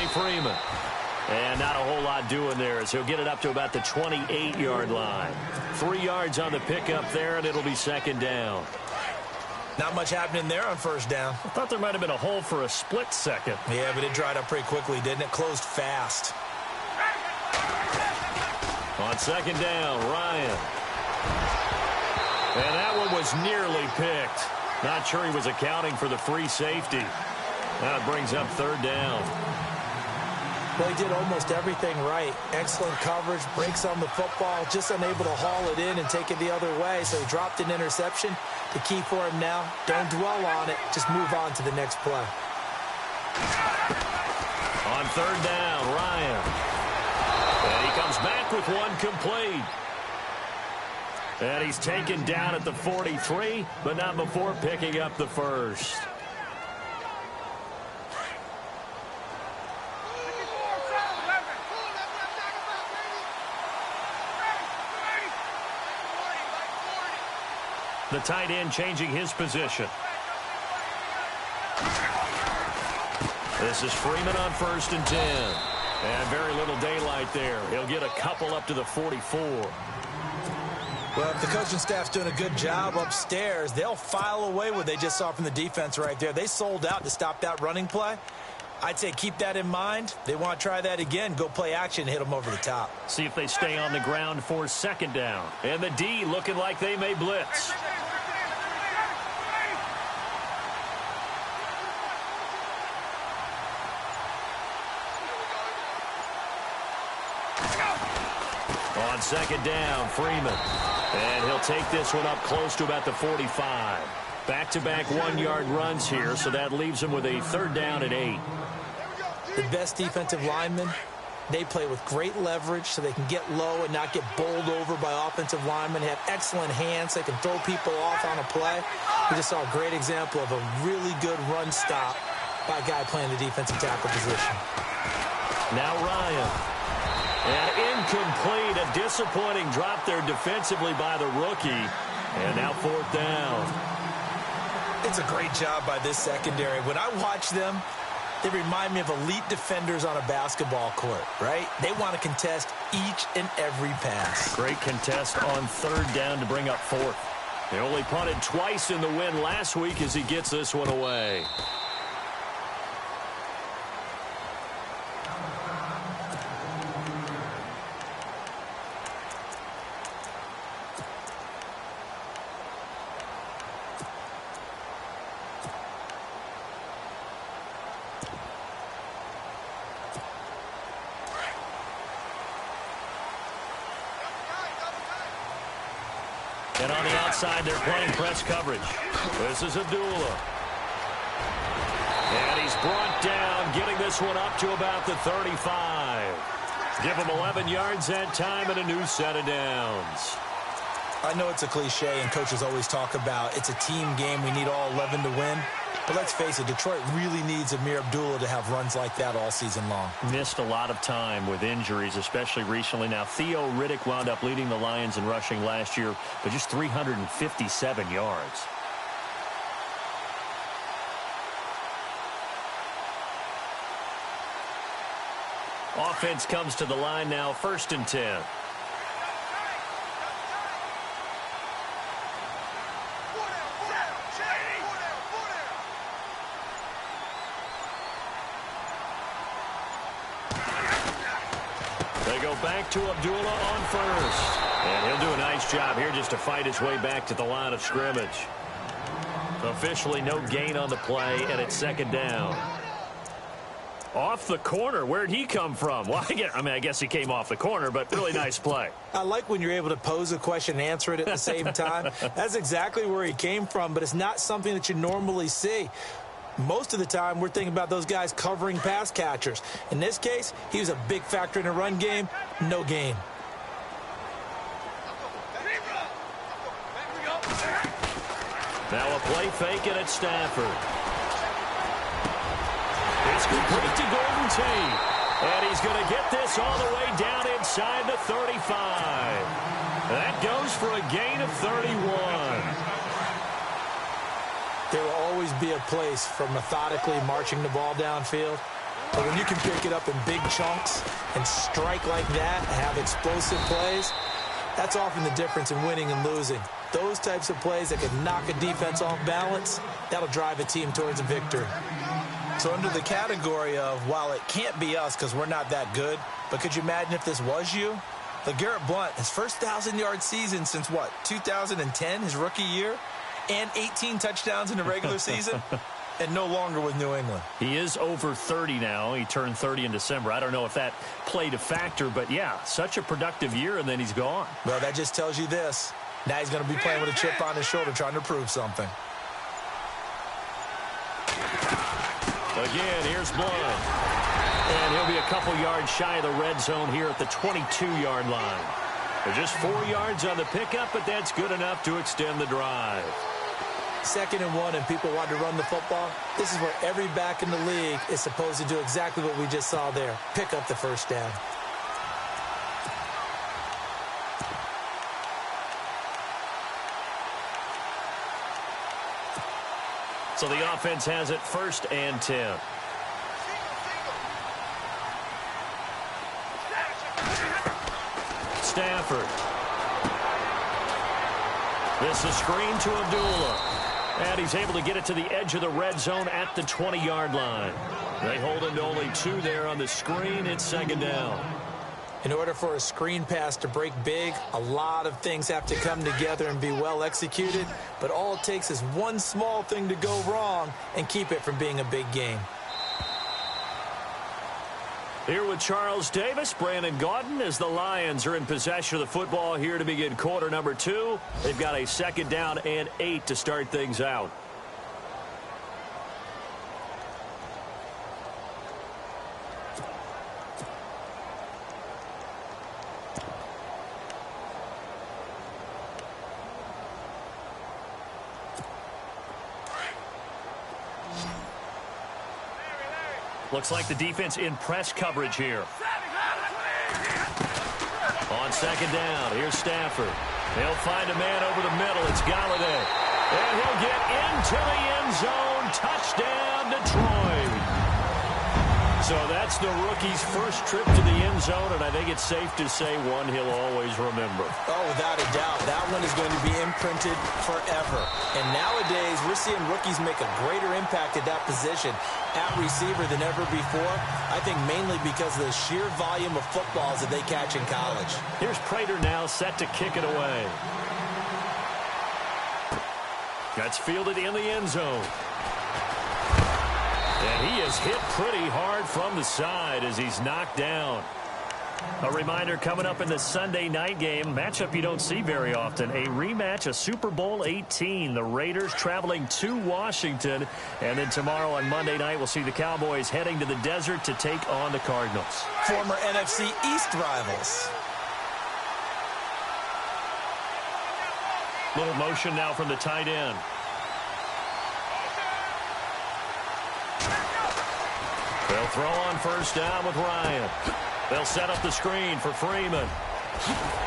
Freeman. And not a whole lot doing there as he'll get it up to about the 28-yard line. 3 yards on the pickup there, and it'll be second down. Not much happening there on first down. I thought there might have been a hole for a split second. Yeah, but it dried up pretty quickly, didn't it? Closed fast. On second down, Ryan. And that one was nearly picked. Not sure he was accounting for the free safety. That brings up third down. Well, he did almost everything right. Excellent coverage, breaks on the football, just unable to haul it in and take it the other way. So he dropped an interception. The key for him now, don't dwell on it. Just move on to the next play. On third down, Ryan. And he comes back with one complete. And he's taken down at the 43, but not before picking up the first. The tight end changing his position. This is Freeman on 1st and 10. And very little daylight there. He'll get a couple up to the 44. Well, if the coaching staff's doing a good job upstairs, they'll file away what they just saw from the defense right there. They sold out to stop that running play. I'd say keep that in mind. They want to try that again. Go play action and hit them over the top. See if they stay on the ground for second down. And the D looking like they may blitz. On second down, Freeman. And he'll take this one up close to about the 45. Back-to-back 1-yard runs here, so that leaves him with a third down at 8. The best defensive linemen, they play with great leverage so they can get low and not get bowled over by offensive linemen. They have excellent hands. They can throw people off on a play. We just saw a great example of a really good run stop by a guy playing the defensive tackle position. Now Ryan. And incomplete. A disappointing drop there defensively by the rookie. And now fourth down. It's a great job by this secondary. When I watch them, they remind me of elite defenders on a basketball court, right? They want to contest each and every pass. Great contest on third down to bring up fourth. They only punted twice in the win last week as he gets this one away. And on the outside, they're playing press coverage. This is Abdullah. And he's brought down, getting this one up to about the 35. Give him 11 yards that time and a new set of downs. I know it's a cliche, and coaches always talk about it's a team game. We need all 11 to win. But let's face it, Detroit really needs Amir Abdullah to have runs like that all season long. Missed a lot of time with injuries, especially recently. Now, Theo Riddick wound up leading the Lions in rushing last year, but just 357 yards. Offense comes to the line now, 1st and 10. go back to Abdullah on first. And he'll do a nice job here just to fight his way back to the line of scrimmage. Officially no gain on the play, and it's second down. Off the corner. Where'd he come from? Well, I guess he came off the corner, but really nice play. I like when you're able to pose a question and answer it at the same time. That's exactly where he came from, but it's not something that you normally see. Most of the time, we're thinking about those guys covering pass catchers. In this case, he was a big factor in the run game. No gain. Now a play fake, and it's Stafford. It's complete to Golden Tate. And he's going to get this all the way down inside the 35. That goes for a gain of 31. There will always be a place for methodically marching the ball downfield. But when you can pick it up in big chunks and strike like that and have explosive plays, that's often the difference in winning and losing. Those types of plays that can knock a defense off balance, that'll drive a team towards a victory. So under the category of, while it can't be us because we're not that good, but could you imagine if this was you? LeGarrette Blount, his first 1,000-yard season since, 2010, his rookie year? And 18 touchdowns in the regular season, and no longer with New England. He is over 30 now. He turned 30 in December. I don't know if that played a factor, but yeah, such a productive year, and then he's gone. Well, that just tells you this. Now he's going to be playing with a chip on his shoulder trying to prove something. Again, here's Blount. And he'll be a couple yards shy of the red zone here at the 22-yard line. They're just 4 yards on the pickup, but that's good enough to extend the drive. 2nd and 1, and people want to run the football. This is where every back in the league is supposed to do exactly what we just saw there. Pick up the first down. So the offense has it 1st and 10. Stafford. This is screen to Abdullah. And he's able to get it to the edge of the red zone at the 20-yard line. They hold him to only 2 there on the screen. It's 2nd down. In order for a screen pass to break big, a lot of things have to come together and be well executed. But all it takes is one small thing to go wrong and keep it from being a big game. Here with Charles Davis, Brandon Gaudin, as the Lions are in possession of the football here to begin quarter number 2. They've got a 2nd down and 8 to start things out. Looks like the defense in press coverage here. On 2nd down, here's Stafford. He'll find a man over the middle. It's Galladay. And he'll get into the end zone. Touchdown, Detroit. So that's the rookie's first trip to the end zone, and I think it's safe to say one he'll always remember. Oh, without a doubt. That one is going to be imprinted forever. And nowadays, we're seeing rookies make a greater impact at that position at receiver than ever before. I think mainly because of the sheer volume of footballs that they catch in college. Here's Prater now set to kick it away. That's fielded in the end zone. And he is hit pretty hard from the side as he's knocked down. A reminder coming up in the Sunday night game, matchup you don't see very often, a rematch of Super Bowl 18. The Raiders traveling to Washington. And then tomorrow on Monday night, we'll see the Cowboys heading to the desert to take on the Cardinals. Former NFC East rivals. Little motion now from the tight end. They'll throw on 1st down with Ryan. They'll set up the screen for Freeman.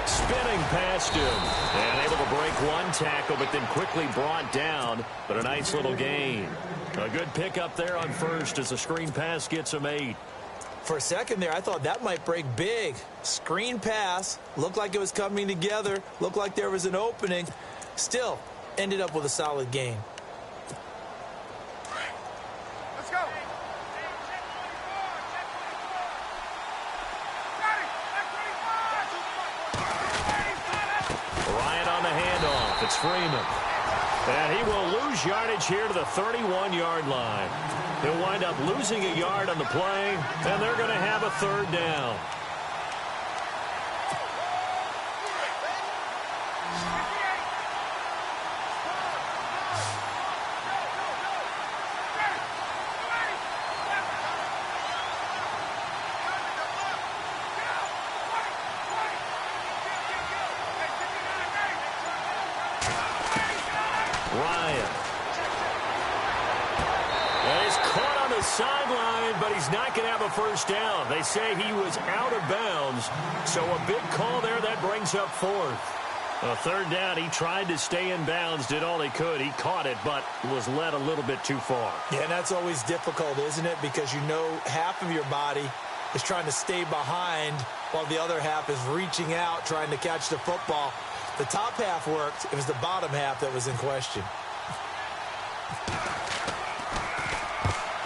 Spinning past him. And able to break one tackle, but then quickly brought down. But a nice little gain. A good pickup there on 1st as the screen pass gets him 8. For a second there, I thought that might break big. Screen pass. Looked like it was coming together. Looked like there was an opening. Still, ended up with a solid gain. Let's go. It's Freeman. And he will lose yardage here to the 31-yard line. He'll wind up losing a yard on the play, and they're going to have a third down. Sideline, but he's not going to have a first down. They say he was out of bounds, so a big call there that brings up fourth. A third down, he tried to stay in bounds, did all he could. He caught it, but was led a little bit too far. Yeah, and that's always difficult, isn't it? Because you know half of your body is trying to stay behind while the other half is reaching out, trying to catch the football. The top half worked. It was the bottom half that was in question.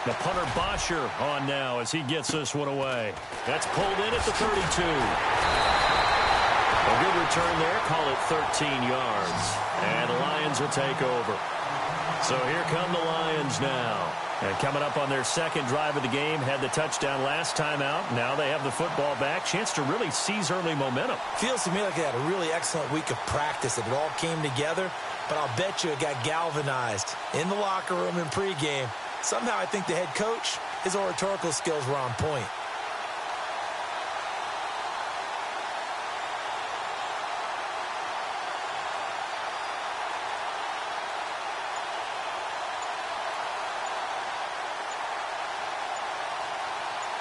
The punter Bosher on now as he gets this one away. That's pulled in at the 32. A good return there. Call it 13 yards. And the Lions will take over. So here come the Lions now. And coming up on their second drive of the game, had the touchdown last time out. Now they have the football back. Chance to really seize early momentum. Feels to me like they had a really excellent week of practice. It all came together. But I'll bet you it got galvanized in the locker room in pregame. Somehow I think the head coach, his oratorical skills were on point.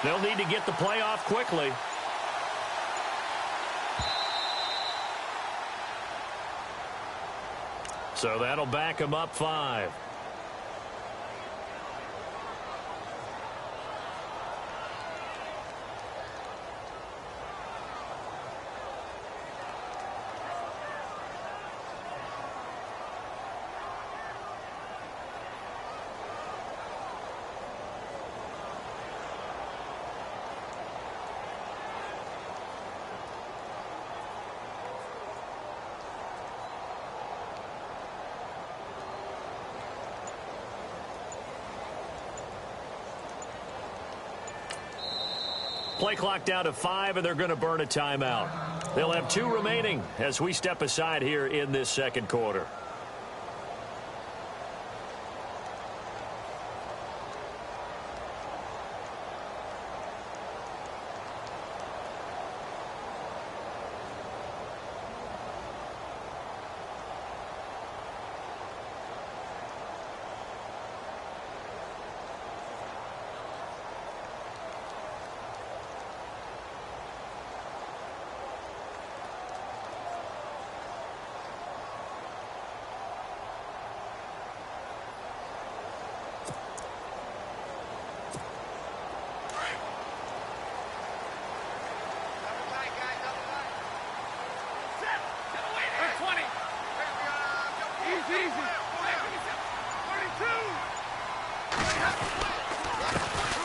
They'll need to get the play off quickly. So that'll back them up 5. Play clock down to 5, and they're going to burn a timeout. They'll have 2 remaining as we step aside here in this second quarter.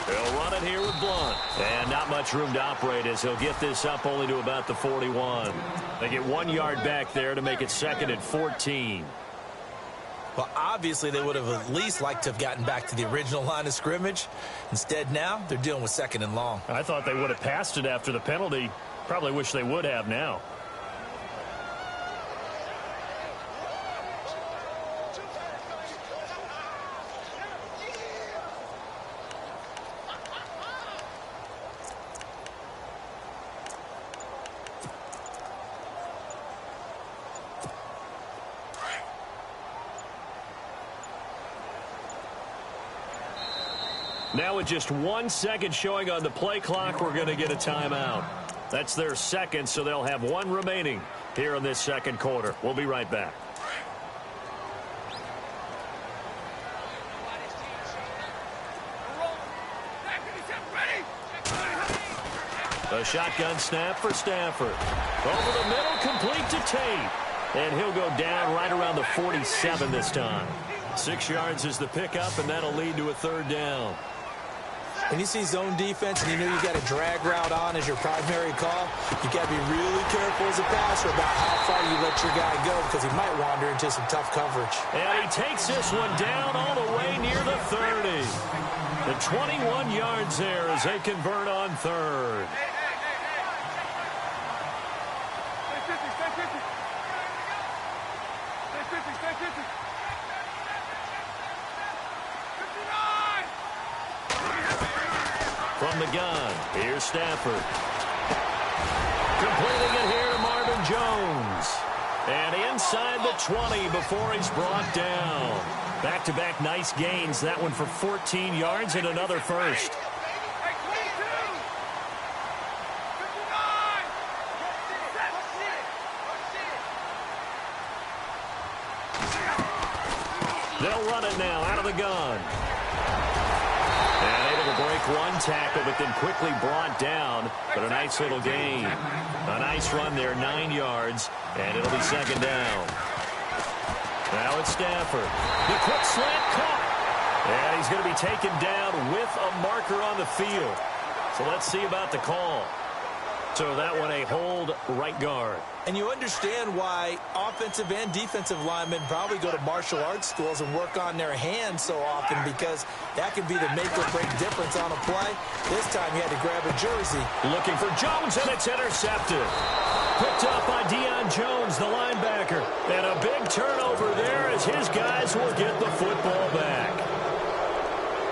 They'll run it here with Blunt. And not much room to operate as he'll get this up only to about the 41. They get 1 yard back there to make it 2nd and 14. Well, obviously they would have at least liked to have gotten back to the original line of scrimmage. Instead now they're dealing with 2nd and long. I thought they would have passed it after the penalty. Probably wish they would have now. Now with just 1 second showing on the play clock, we're going to get a timeout. That's their second, so they'll have 1 remaining here in this second quarter. We'll be right back. A shotgun snap for Stafford. Over the middle, complete to Tate. And he'll go down right around the 47 this time. 6 yards is the pickup, and that'll lead to a third down. When you see zone defense and you know you got a drag route on as your primary call, you got to be really careful as a passer about how far you let your guy go because he might wander into some tough coverage. And he takes this one down all the way near the 30. The 21 yards there as they convert on third. From the gun, here's Stafford. Completing it here to Marvin Jones. And inside the 20 before he's brought down. Back-to-back nice gains. That one for 14 yards and another first. They'll run it now out of the gun. And able to break one tackle, but then quickly brought down. But a nice little gain. A nice run there, 9 yards, and it'll be second down. Now it's Stafford. The quick slant caught. And he's going to be taken down with a marker on the field. So let's see about the call. So that one a hold right guard. And you understand why offensive and defensive linemen probably go to martial arts schools and work on their hands so often, because that can be the make or break difference on a play. This time he had to grab a jersey. Looking for Jones, and it's intercepted. Picked up by Deion Jones, the linebacker. And a big turnover there as his guys will get the football back.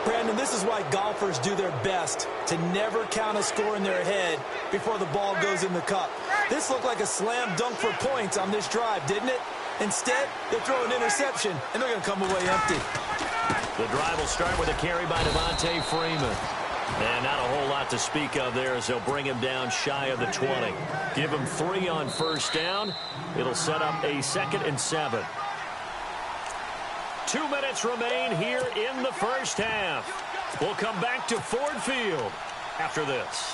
Brandon, this is why golfers do their best to never count a score in their head before the ball goes in the cup. This looked like a slam dunk for points on this drive, didn't it? Instead, they throw an interception, and they're going to come away empty. The drive will start with a carry by Devontae Freeman. And not a whole lot to speak of there as they'll bring him down shy of the 20. Give him 3 on first down. It'll set up a 2nd and 7. 2 minutes remain here in the first half. We'll come back to Ford Field after this.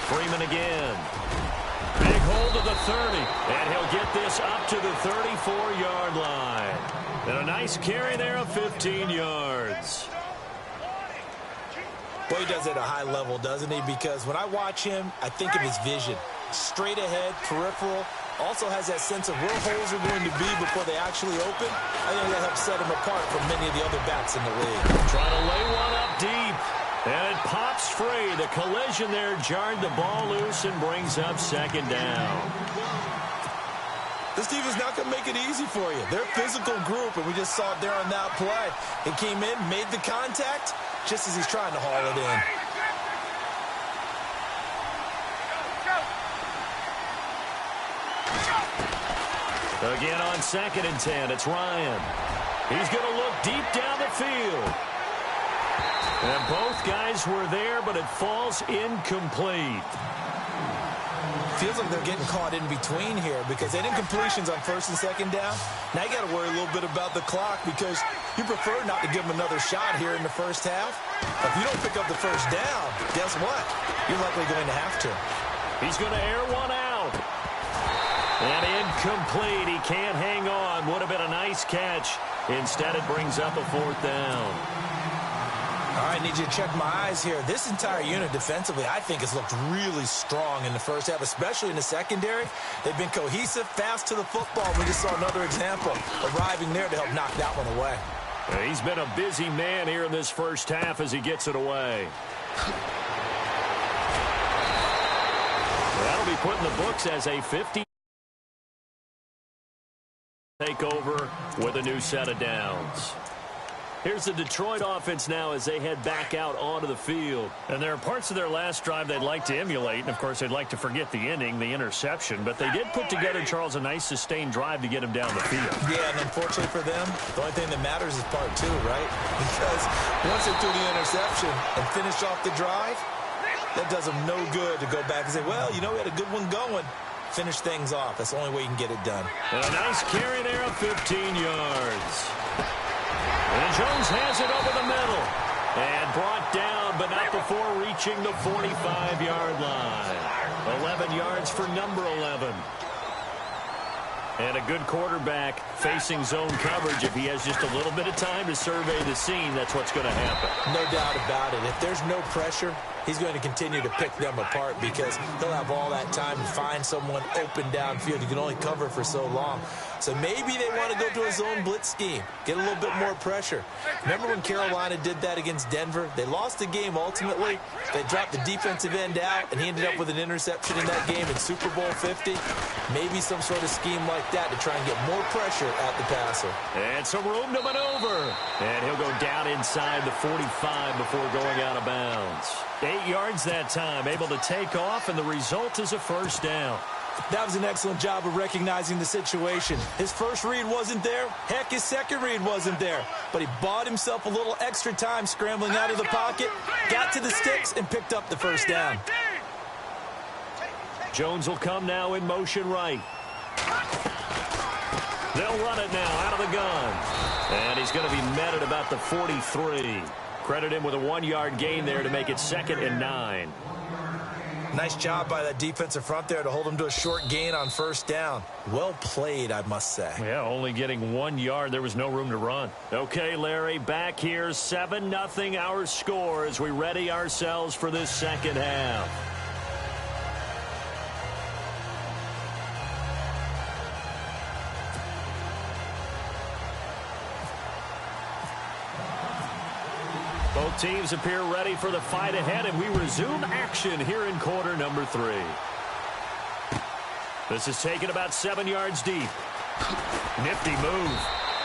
Freeman again. Big hold of the 30, and he'll get this up to the 34-yard line. And a nice carry there of 15 yards. Boy, he does it at a high level, doesn't he? Because when I watch him, I think of his vision. Straight ahead, peripheral. Also has that sense of where holes are going to be before they actually open. I think that helps set him apart from many of the other backs in the league. Trying to lay one up deep. And it pops free. The collision there jarred the ball loose and brings up second down. This defense is not going to make it easy for you. They're a physical group, and we just saw it there on that play. He came in, made the contact, just as he's trying to haul it in. Again on 2nd and 10, it's Ryan. He's going to look deep down the field. And both guys were there, but it falls incomplete. Feels like they're getting caught in between here because they didn't completions on 1st and 2nd down. Now you got to worry a little bit about the clock because you prefer not to give them another shot here in the first half. But if you don't pick up the first down, guess what? You're likely going to have to. He's going to air one out. And incomplete. He can't hang on. Would have been a nice catch. Instead, it brings up a 4th down. All right, need you to check my eyes here. This entire unit defensively, I think, has looked really strong in the first half, especially in the secondary. They've been cohesive, fast to the football. We just saw another example arriving there to help knock that one away. He's been a busy man here in this first half as he gets it away. That'll be put in the books as a 50 takeover with a new set of downs. Here's the Detroit offense now as they head back out onto the field. And there are parts of their last drive they'd like to emulate. And, of course, they'd like to forget the ending, the interception. But they did put together, Charles, a nice sustained drive to get him down the field. Yeah, and unfortunately for them, the only thing that matters is part 2, right? Because once they threw the interception and finished off the drive, that does them no good to go back and say, well, you know, we had a good one going. Finish things off. That's the only way you can get it done. And a nice carry there of 15 yards. And Jones has it over the middle. And brought down, but not before reaching the 45-yard line. 11 yards for number 11. And a good quarterback facing zone coverage. If he has just a little bit of time to survey the scene, that's what's going to happen. No doubt about it. If there's no pressure, he's going to continue to pick them apart because he'll have all that time to find someone open downfield. You can only cover for so long. So maybe they want to go to a zone blitz scheme, get a little bit more pressure. Remember when Carolina did that against Denver? They lost the game ultimately. They dropped the defensive end out, and he ended up with an interception in that game in Super Bowl 50. Maybe some sort of scheme like that to try and get more pressure at the passer. And some room to maneuver. And he'll go down inside the 45 before going out of bounds. 8 yards that time, able to take off, and the result is a first down. That was an excellent job of recognizing the situation. His first read wasn't there. Heck, his second read wasn't there. But he bought himself a little extra time scrambling out of the pocket, got to the sticks, and picked up the first down. Jones will come now in motion right. They'll run it now out of the gun. And he's going to be met at about the 43. Credit him with a 1-yard gain there to make it 2nd and 9. Nice job by that defensive front there to hold him to a short gain on first down. Well played, I must say. Yeah, only getting 1 yard. There was no room to run. Okay, Larry, back here, 7-0 our score as we ready ourselves for this second half. Both teams appear ready for the fight ahead, and we resume action here in quarter number 3. This is taken about 7 yards deep. Nifty move.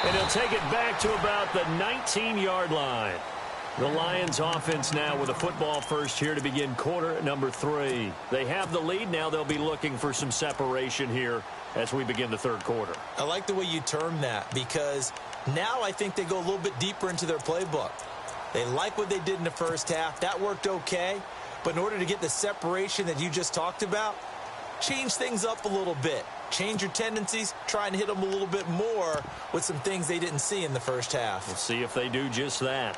And he'll take it back to about the 19-yard line. The Lions offense now with a football first here to begin quarter number 3. They have the lead. Now they'll be looking for some separation here as we begin the third quarter. I like the way you term that because now I think they go a little bit deeper into their playbook. They like what they did in the first half. That worked okay. But in order to get the separation that you just talked about, change things up a little bit. Change your tendencies. Try and hit them a little bit more with some things they didn't see in the first half. We'll see if they do just that.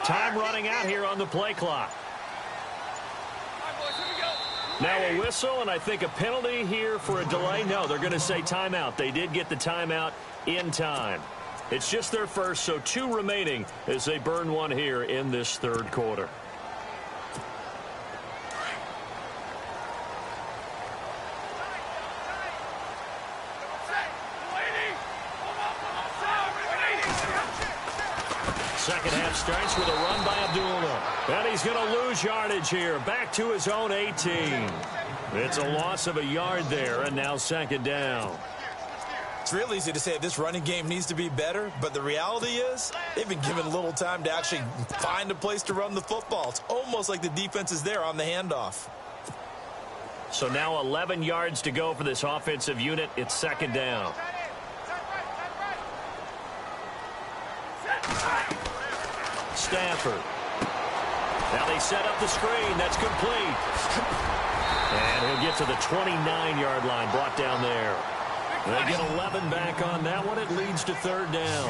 Time running out here on the play clock. Now a whistle, and I think a penalty here for a delay. No, they're going to say timeout. They did get the timeout in time. It's just their first, so 2 remaining as they burn one here in this third quarter. Second half starts with a run by Abdullah. And he's going to lose yardage here. Back to his own 18. It's a loss of a yard there, and now second down. It's real easy to say this running game needs to be better, but the reality is they've been given little time to actually find a place to run the football. It's almost like the defense is there on the handoff. So now 11 yards to go for this offensive unit. It's second down. Stafford. Now they set up the screen. That's complete. And he'll get to the 29-yard line, brought down there. They get 11 back on that one. It leads to third down.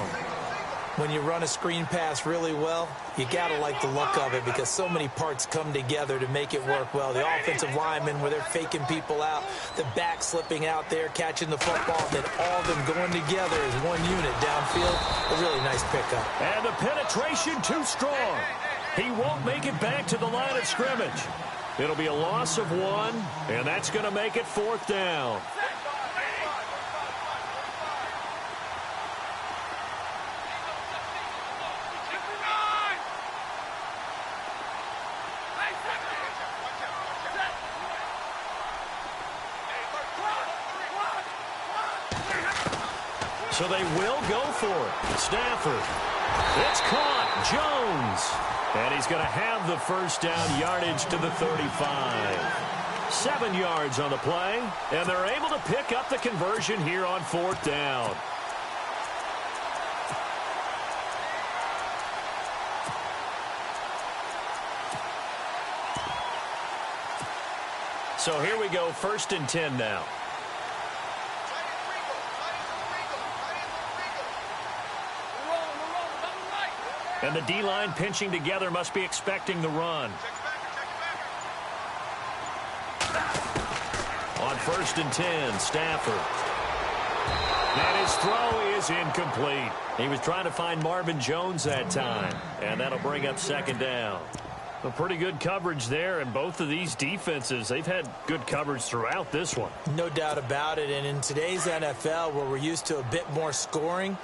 When you run a screen pass really well, you got to like the look of it because so many parts come together to make it work well. The offensive linemen where they're faking people out, the back slipping out there, catching the football, then all of them going together as one unit downfield. A really nice pickup. And the penetration too strong. He won't make it back to the line of scrimmage. It'll be a loss of 1, and that's going to make it fourth down. So they will go for it. Stafford. It's caught. Jones. And he's going to have the first down, yardage to the 35. 7 yards on the play. And they're able to pick up the conversion here on fourth down. So here we go, 1st and 10 now. And the D-line pinching together must be expecting the run. On 1st and 10, Stafford. And his throw is incomplete. He was trying to find Marvin Jones that time. And that'll bring up 2nd down. A pretty good coverage there, and both of these defenses, they've had good coverage throughout this one. No doubt about it, and in today's NFL, where we're used to a bit more scoring,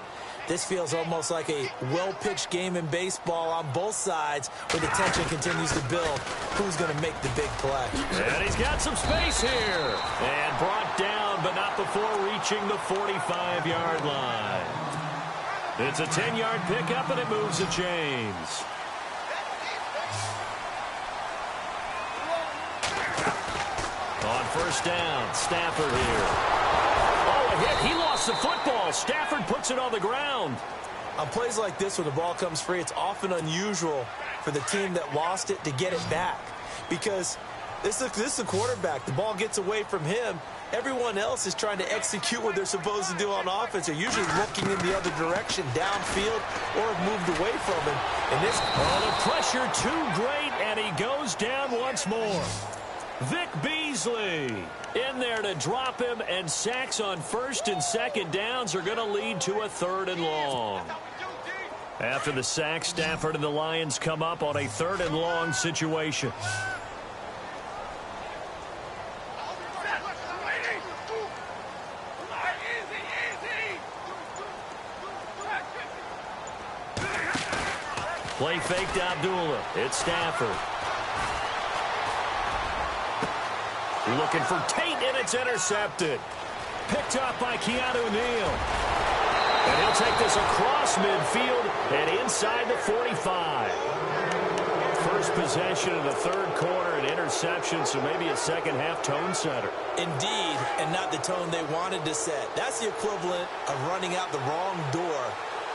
this feels almost like a well-pitched game in baseball on both sides where the tension continues to build. Who's going to make the big play? And he's got some space here. And brought down, but not before reaching the 45-yard line. It's a 10-yard pickup, and it moves the chains. On 1st down, Stafford here. Oh, a hit. He lost the football. Stafford puts it on the ground. On plays like this where the ball comes free, it's often unusual for the team that lost it to get it back. Because this is a quarterback. The ball gets away from him. Everyone else is trying to execute what they're supposed to do on offense. They're usually looking in the other direction, downfield, or have moved away from him. And this, the pressure too great, and he goes down once more. Vic Beasley in there to drop him, and sacks on 1st and 2nd downs are going to lead to a 3rd and long. After the sack, Stafford and the Lions come up on a 3rd and long situation. Play fake to Abdullah. It's Stafford. Looking for Tate, and it's intercepted. Picked up by Keanu Neal. And he'll take this across midfield and inside the 45. First possession of the 3rd quarter, an interception, so maybe a second-half tone setter. indeed, and not the tone they wanted to set. That's the equivalent of running out the wrong door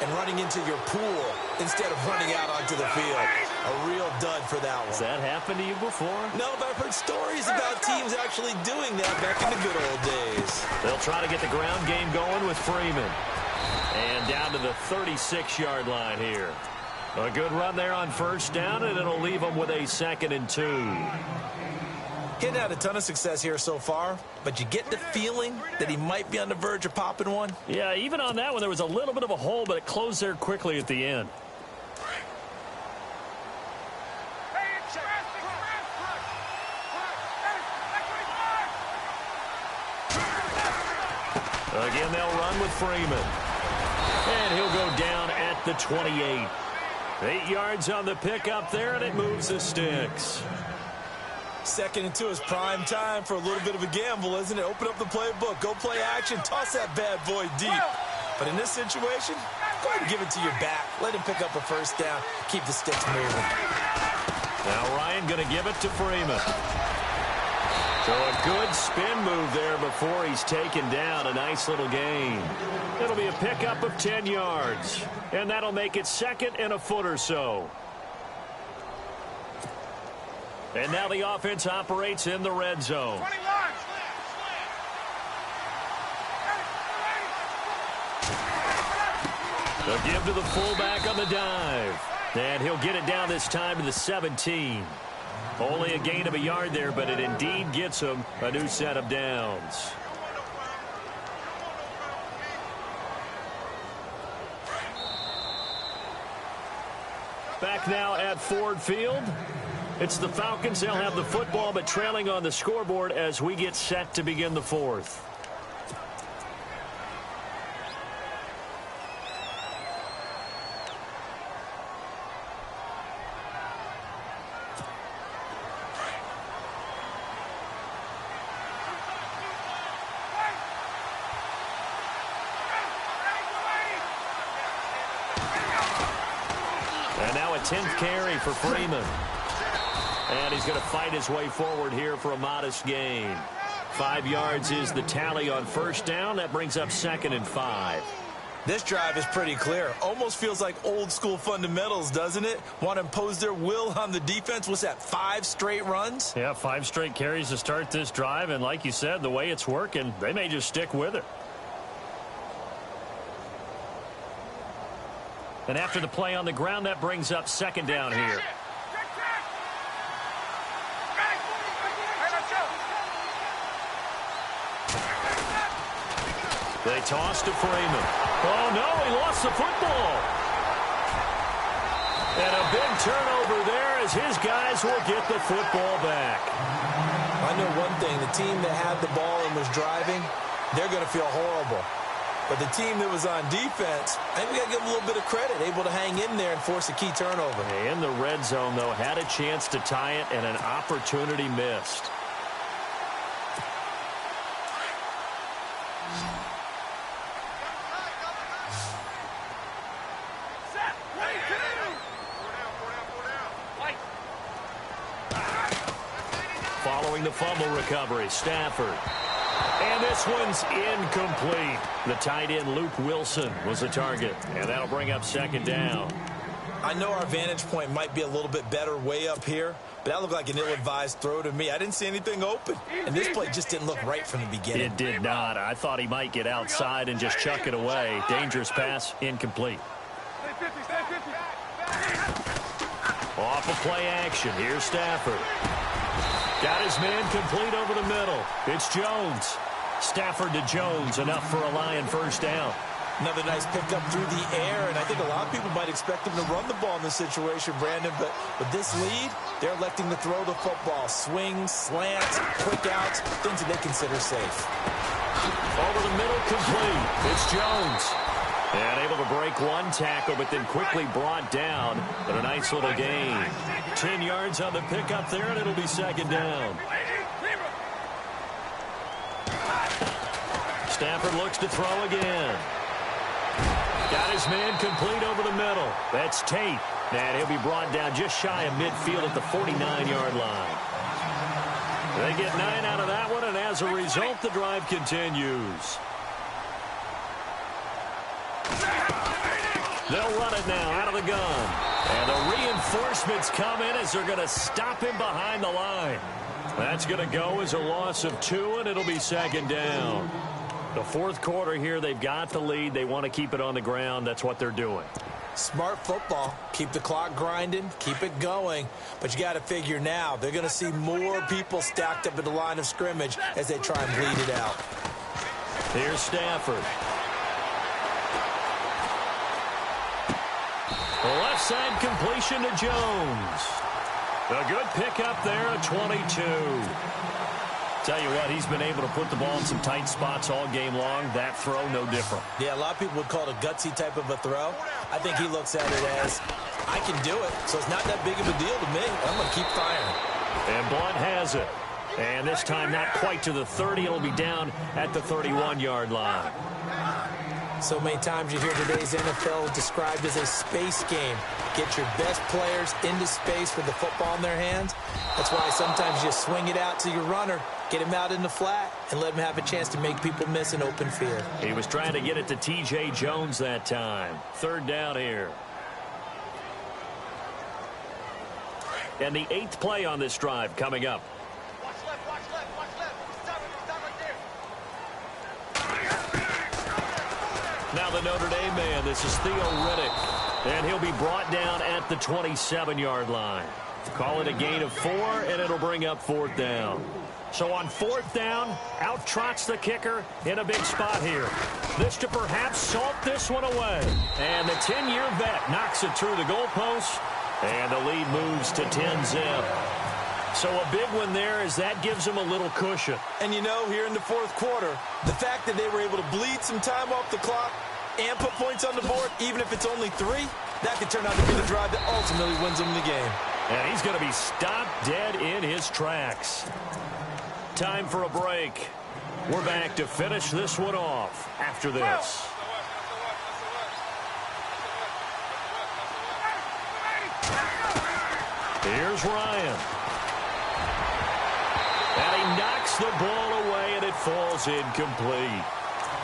and running into your pool instead of running out onto the field. A real dud for that one. Has that happened to you before? No, but I've heard stories about teams actually doing that back in the good old days. They'll try to get the ground game going with Freeman. And down to the 36-yard line here. A good run there on first down, and it'll leave them with a 2nd and 2. He hadn't had a ton of success here so far, but you get the feeling that he might be on the verge of popping one. Yeah, even on that one, there was a little bit of a hole, but it closed there quickly at the end. Again, they'll run with Freeman. And he'll go down at the 28. 8 yards on the pickup there, and it moves the sticks. 2nd and 2 is prime time for a little bit of a gamble, isn't it? Open up the playbook, go play action, toss that bad boy deep. But in this situation, go ahead and give it to your back. Let him pick up a first down. Keep the sticks moving. Now Ryan going to give it to Freeman. So a good spin move there before he's taken down. A nice little gain. It'll be a pickup of 10 yards. And that'll make it 2nd and a foot or so. And now the offense operates in the red zone. They'll give to the fullback on the dive. And he'll get it down this time to the 17. Only a gain of a yard there, but it indeed gets him a new set of downs. Back now at Ford Field. It's the Falcons. They'll have the football, but trailing on the scoreboard as we get set to begin the fourth. And now a 10th carry for Freeman. And he's going to fight his way forward here for a modest gain. 5 yards is the tally on first down. That brings up 2nd and 5. This drive is pretty clear. Almost feels like old school fundamentals, doesn't it? Want to impose their will on the defense. What's that, 5 straight runs? Yeah, 5 straight carries to start this drive. And like you said, the way it's working, they may just stick with it. And after the play on the ground, that brings up second down here. They toss to Freeman. Oh, no, he lost the football. And a big turnover there as his guys will get the football back. I know one thing. The team that had the ball and was driving, they're going to feel horrible. But the team that was on defense, I think we got to give them a little bit of credit, able to hang in there and force a key turnover. In the red zone, though, had a chance to tie it and an opportunity missed. Following the fumble recovery, Stafford. And this one's incomplete. The tight end, Luke Wilson, was the target. And that'll bring up second down. I know our vantage point might be a little bit better way up here, but that looked like an ill-advised throw to me. I didn't see anything open. And this play just didn't look right from the beginning. It did not. I thought he might get outside and just chuck it away. Dangerous pass, incomplete. Off of play action. Here's Stafford. Got his man complete over the middle. It's Jones. Stafford to Jones, enough for a Lion first down. Another nice pickup through the air, and I think a lot of people might expect him to run the ball in this situation, Brandon, but with this lead, they're electing to throw the football. Swings, slants, quick outs, things that they consider safe. Over the middle, complete. It's Jones. And able to break one tackle, but then quickly brought down. But a nice little gain. 10 yards on the pickup there, and it'll be second down. Stafford looks to throw again. Got his man complete over the middle. That's Tate. And he'll be brought down just shy of midfield at the 49-yard line. They get 9 out of that one, and as a result, the drive continues. They'll run it now out of the gun. And the reinforcements come in as they're going to stop him behind the line. That's going to go as a loss of 2, and it'll be second down. The fourth quarter here, they've got the lead. They want to keep it on the ground. That's what they're doing. Smart football. Keep the clock grinding. Keep it going. But you got to figure now, they're going to see more people stacked up at the line of scrimmage as they try and bleed it out. Here's Stafford. The left side completion to Jones. A good pickup there at 22. Tell you what, he's been able to put the ball in some tight spots all game long. That throw, no different. Yeah, a lot of people would call it a gutsy type of a throw. I think he looks at it as, I can do it, so it's not that big of a deal to me. I'm going to keep firing. And Blunt has it. And this time not quite to the 30. It'll be down at the 31-yard line. So many times you hear today's NFL described as a space game. Get your best players into space with the football in their hands. That's why sometimes you swing it out to your runner, get him out in the flat, and let him have a chance to make people miss an open field. He was trying to get it to T.J. Jones that time. Third down here. And the 8th play on this drive coming up. Watch left, watch left, watch left. Stop right there. Now the Notre Dame man, this is Theo Riddick. And he'll be brought down at the 27-yard line. Call it a gain of 4, and it'll bring up 4th down. So on 4th down, out trots the kicker in a big spot here. This to perhaps salt this one away. And the 10-year vet knocks it through the goalpost, and the lead moves to 10-zip. So a big one there as that gives them a little cushion. And you know, here in the fourth quarter, the fact that they were able to bleed some time off the clock and put points on the board, even if it's only 3, that could turn out to be the drive that ultimately wins them the game. And he's going to be stopped dead in his tracks. Time for a break. We're back to finish this one off after this. Here's Ryan. And he knocks the ball away, and it falls incomplete.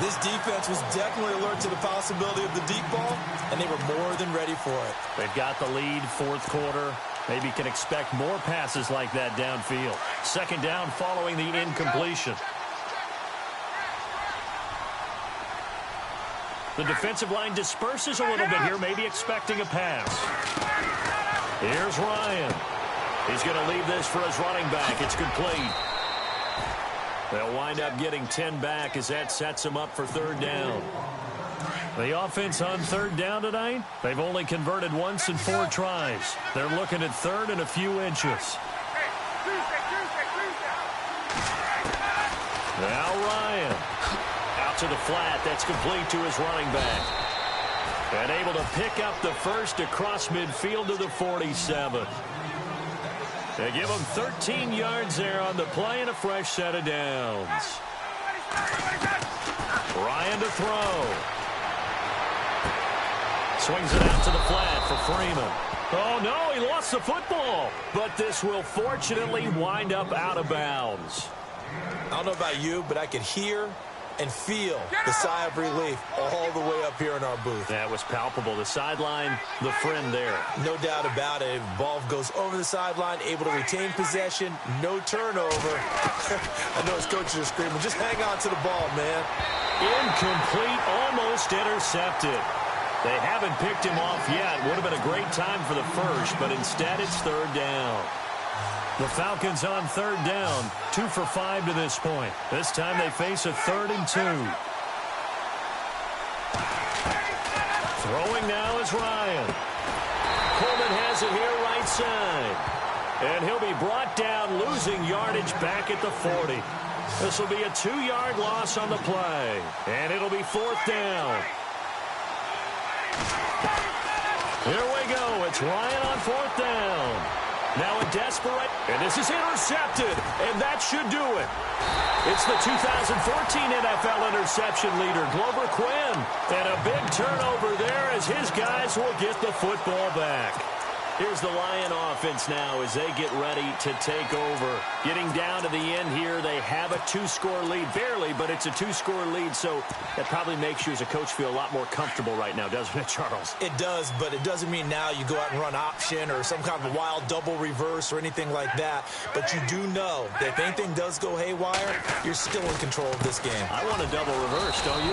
This defense was definitely alert to the possibility of the deep ball, and they were more than ready for it. They've got the lead, fourth quarter. Maybe can expect more passes like that downfield. Second down following the incompletion. The defensive line disperses a little bit here, maybe expecting a pass. Here's Ryan. He's going to leave this for his running back. It's complete. They'll wind up getting 10 back as that sets them up for third down. The offense on third down tonight, they've only converted once in 4 tries. They're looking at third and a few inches. Now Ryan. Out to the flat. That's complete to his running back. And able to pick up the first across midfield to the 47. They give him 13 yards there on the play and a fresh set of downs. Ryan to throw. Swings it out to the flat for Freeman. Oh, no, he lost the football. But this will fortunately wind up out of bounds. I don't know about you, but I could hear and feel the sigh of relief all the way up here in our booth. That was palpable. The sideline, the friend there. No doubt about it. Ball goes over the sideline, able to retain possession, no turnover. I know his coaches are screaming, just hang on to the ball, man. Incomplete, almost intercepted. They haven't picked him off yet. Would have been a great time for the first, but instead it's third down. The Falcons on third down, 2 for 5 to this point. This time they face a 3rd and 2. Throwing now is Ryan. Coleman has it here right side. And he'll be brought down, losing yardage back at the 40. This will be a 2-yard loss on the play. And it'll be 4th down. Here we go. It's Ryan on 4th down. Now a desperate, and this is intercepted, and that should do it. It's the 2014 NFL interception leader, Glover Quinn, and a big turnover there as his guys will get the football back. Here's the Lion offense now as they get ready to take over. Getting down to the end here, they have a 2-score lead. Barely, but it's a 2-score lead, so that probably makes you as a coach feel a lot more comfortable right now, doesn't it, Charles? It does, but it doesn't mean now you go out and run option or some kind of a wild double reverse or anything like that. But you do know that if anything does go haywire, you're still in control of this game. I want a double reverse, don't you?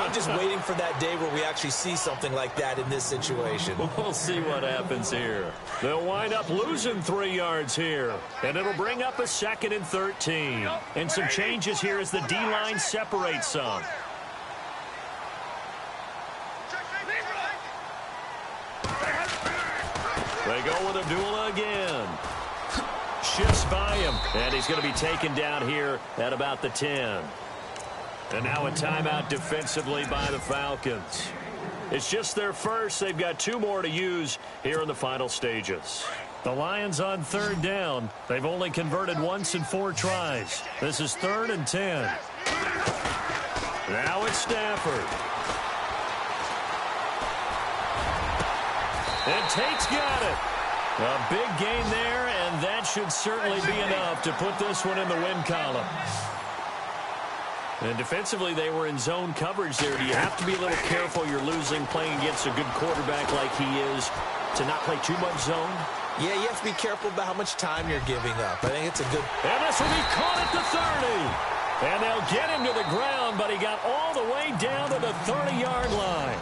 I'm just waiting for that day where we actually see something like that in this situation. We'll see what happens here. They'll wind up losing 3 yards here, and it'll bring up a 2nd and 13. And some changes here as the D-line separates some. They go with Abdullah again. Shifts by him, and he's going to be taken down here at about the 10. And now a timeout defensively by the Falcons. It's just their first. They've got 2 more to use here in the final stages. The Lions on third down. They've only converted once in 4 tries. This is 3rd and 10. Now it's Stafford. And Tate's got it. A big gain there, and that should certainly be enough to put this one in the win column. And defensively, they were in zone coverage there. Do you have to be a little careful? You're losing, playing against a good quarterback like he is, to not play too much zone? Yeah, you have to be careful about how much time you're giving up. I think it's a good... And this will be caught at the 30. And they'll get him to the ground, but he got all the way down to the 30-yard line.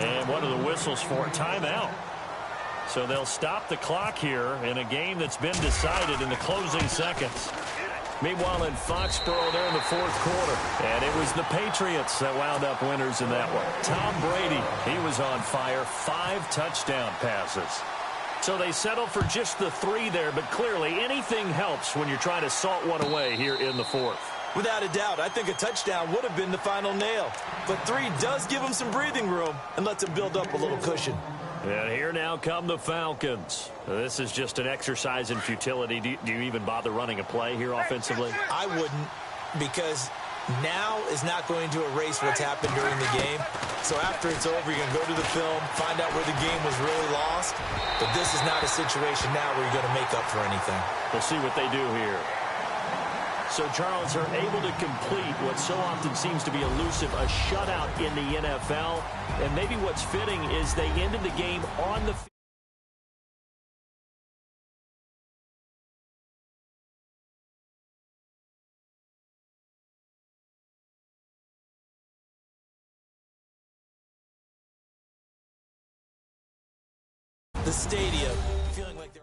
And what are the whistles for? Timeout. So they'll stop the clock here in a game that's been decided in the closing seconds. Meanwhile, in Foxborough, they're in the 4th quarter. And it was the Patriots that wound up winners in that one. Tom Brady, he was on fire. 5 touchdown passes. So they settle for just the 3 there, but clearly anything helps when you're trying to salt one away here in the 4th. Without a doubt, I think a touchdown would have been the final nail. But 3 does give them some breathing room and lets them build up a little cushion. And here now come the Falcons. This is just an exercise in futility. Do you even bother running a play here offensively? I wouldn't, because now is not going to erase what's happened during the game. So after it's over, you're going to go to the film, find out where the game was really lost. But this is not a situation now where you're going to make up for anything. We'll see what they do here. So, Charles, are able to complete what so often seems to be elusive, a shutout in the NFL. And maybe what's fitting is they ended the game on the field. the stadium feeling like they're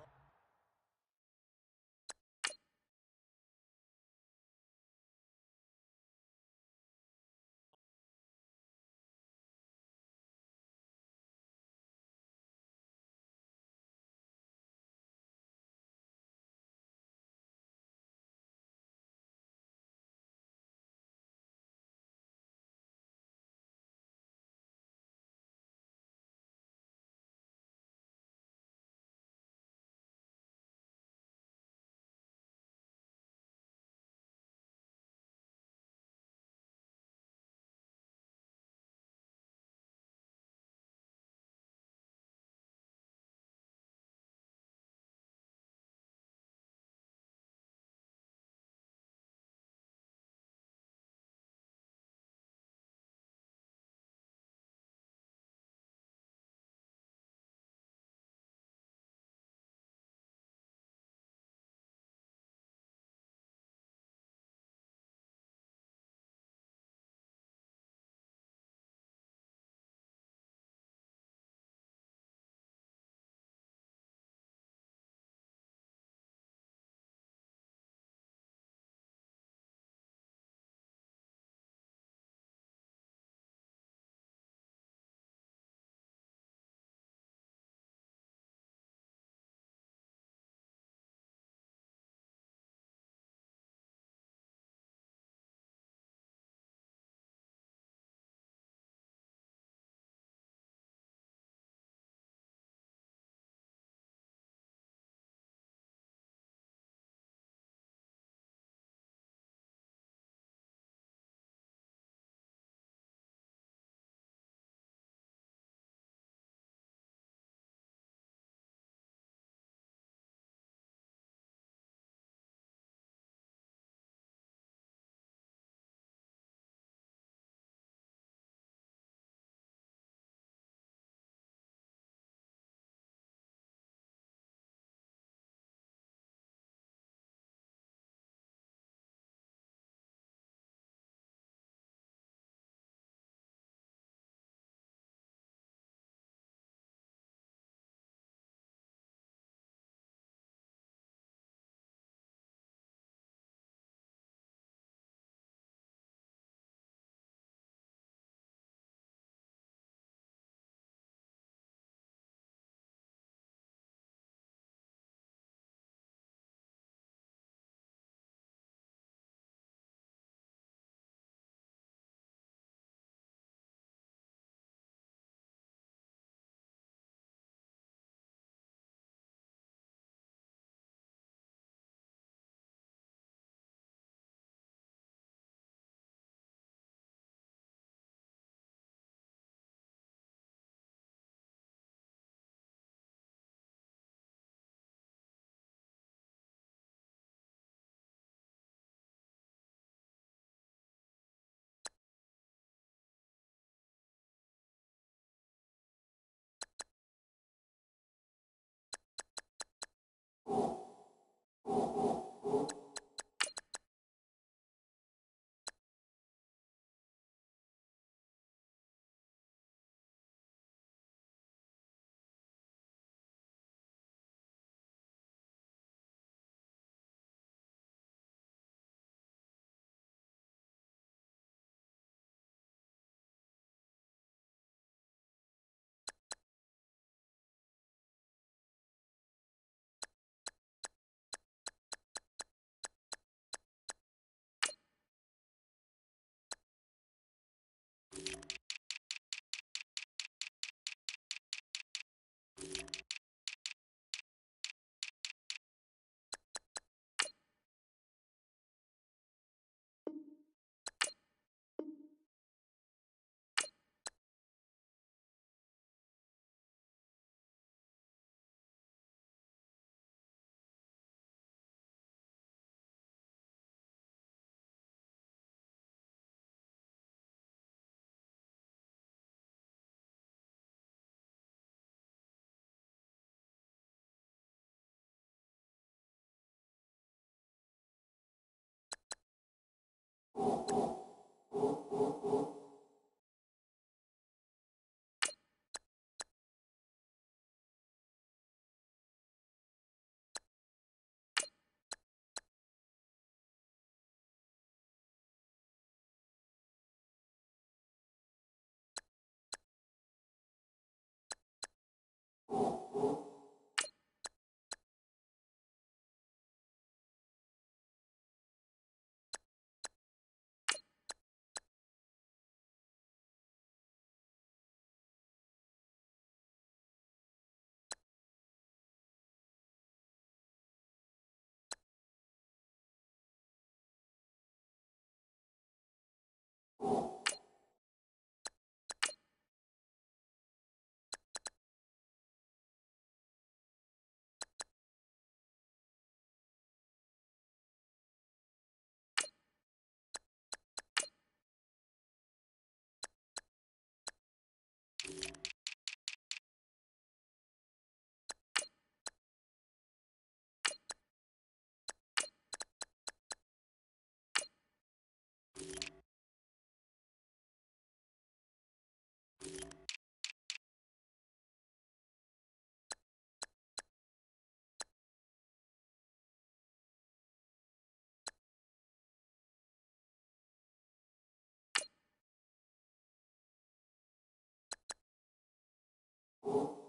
You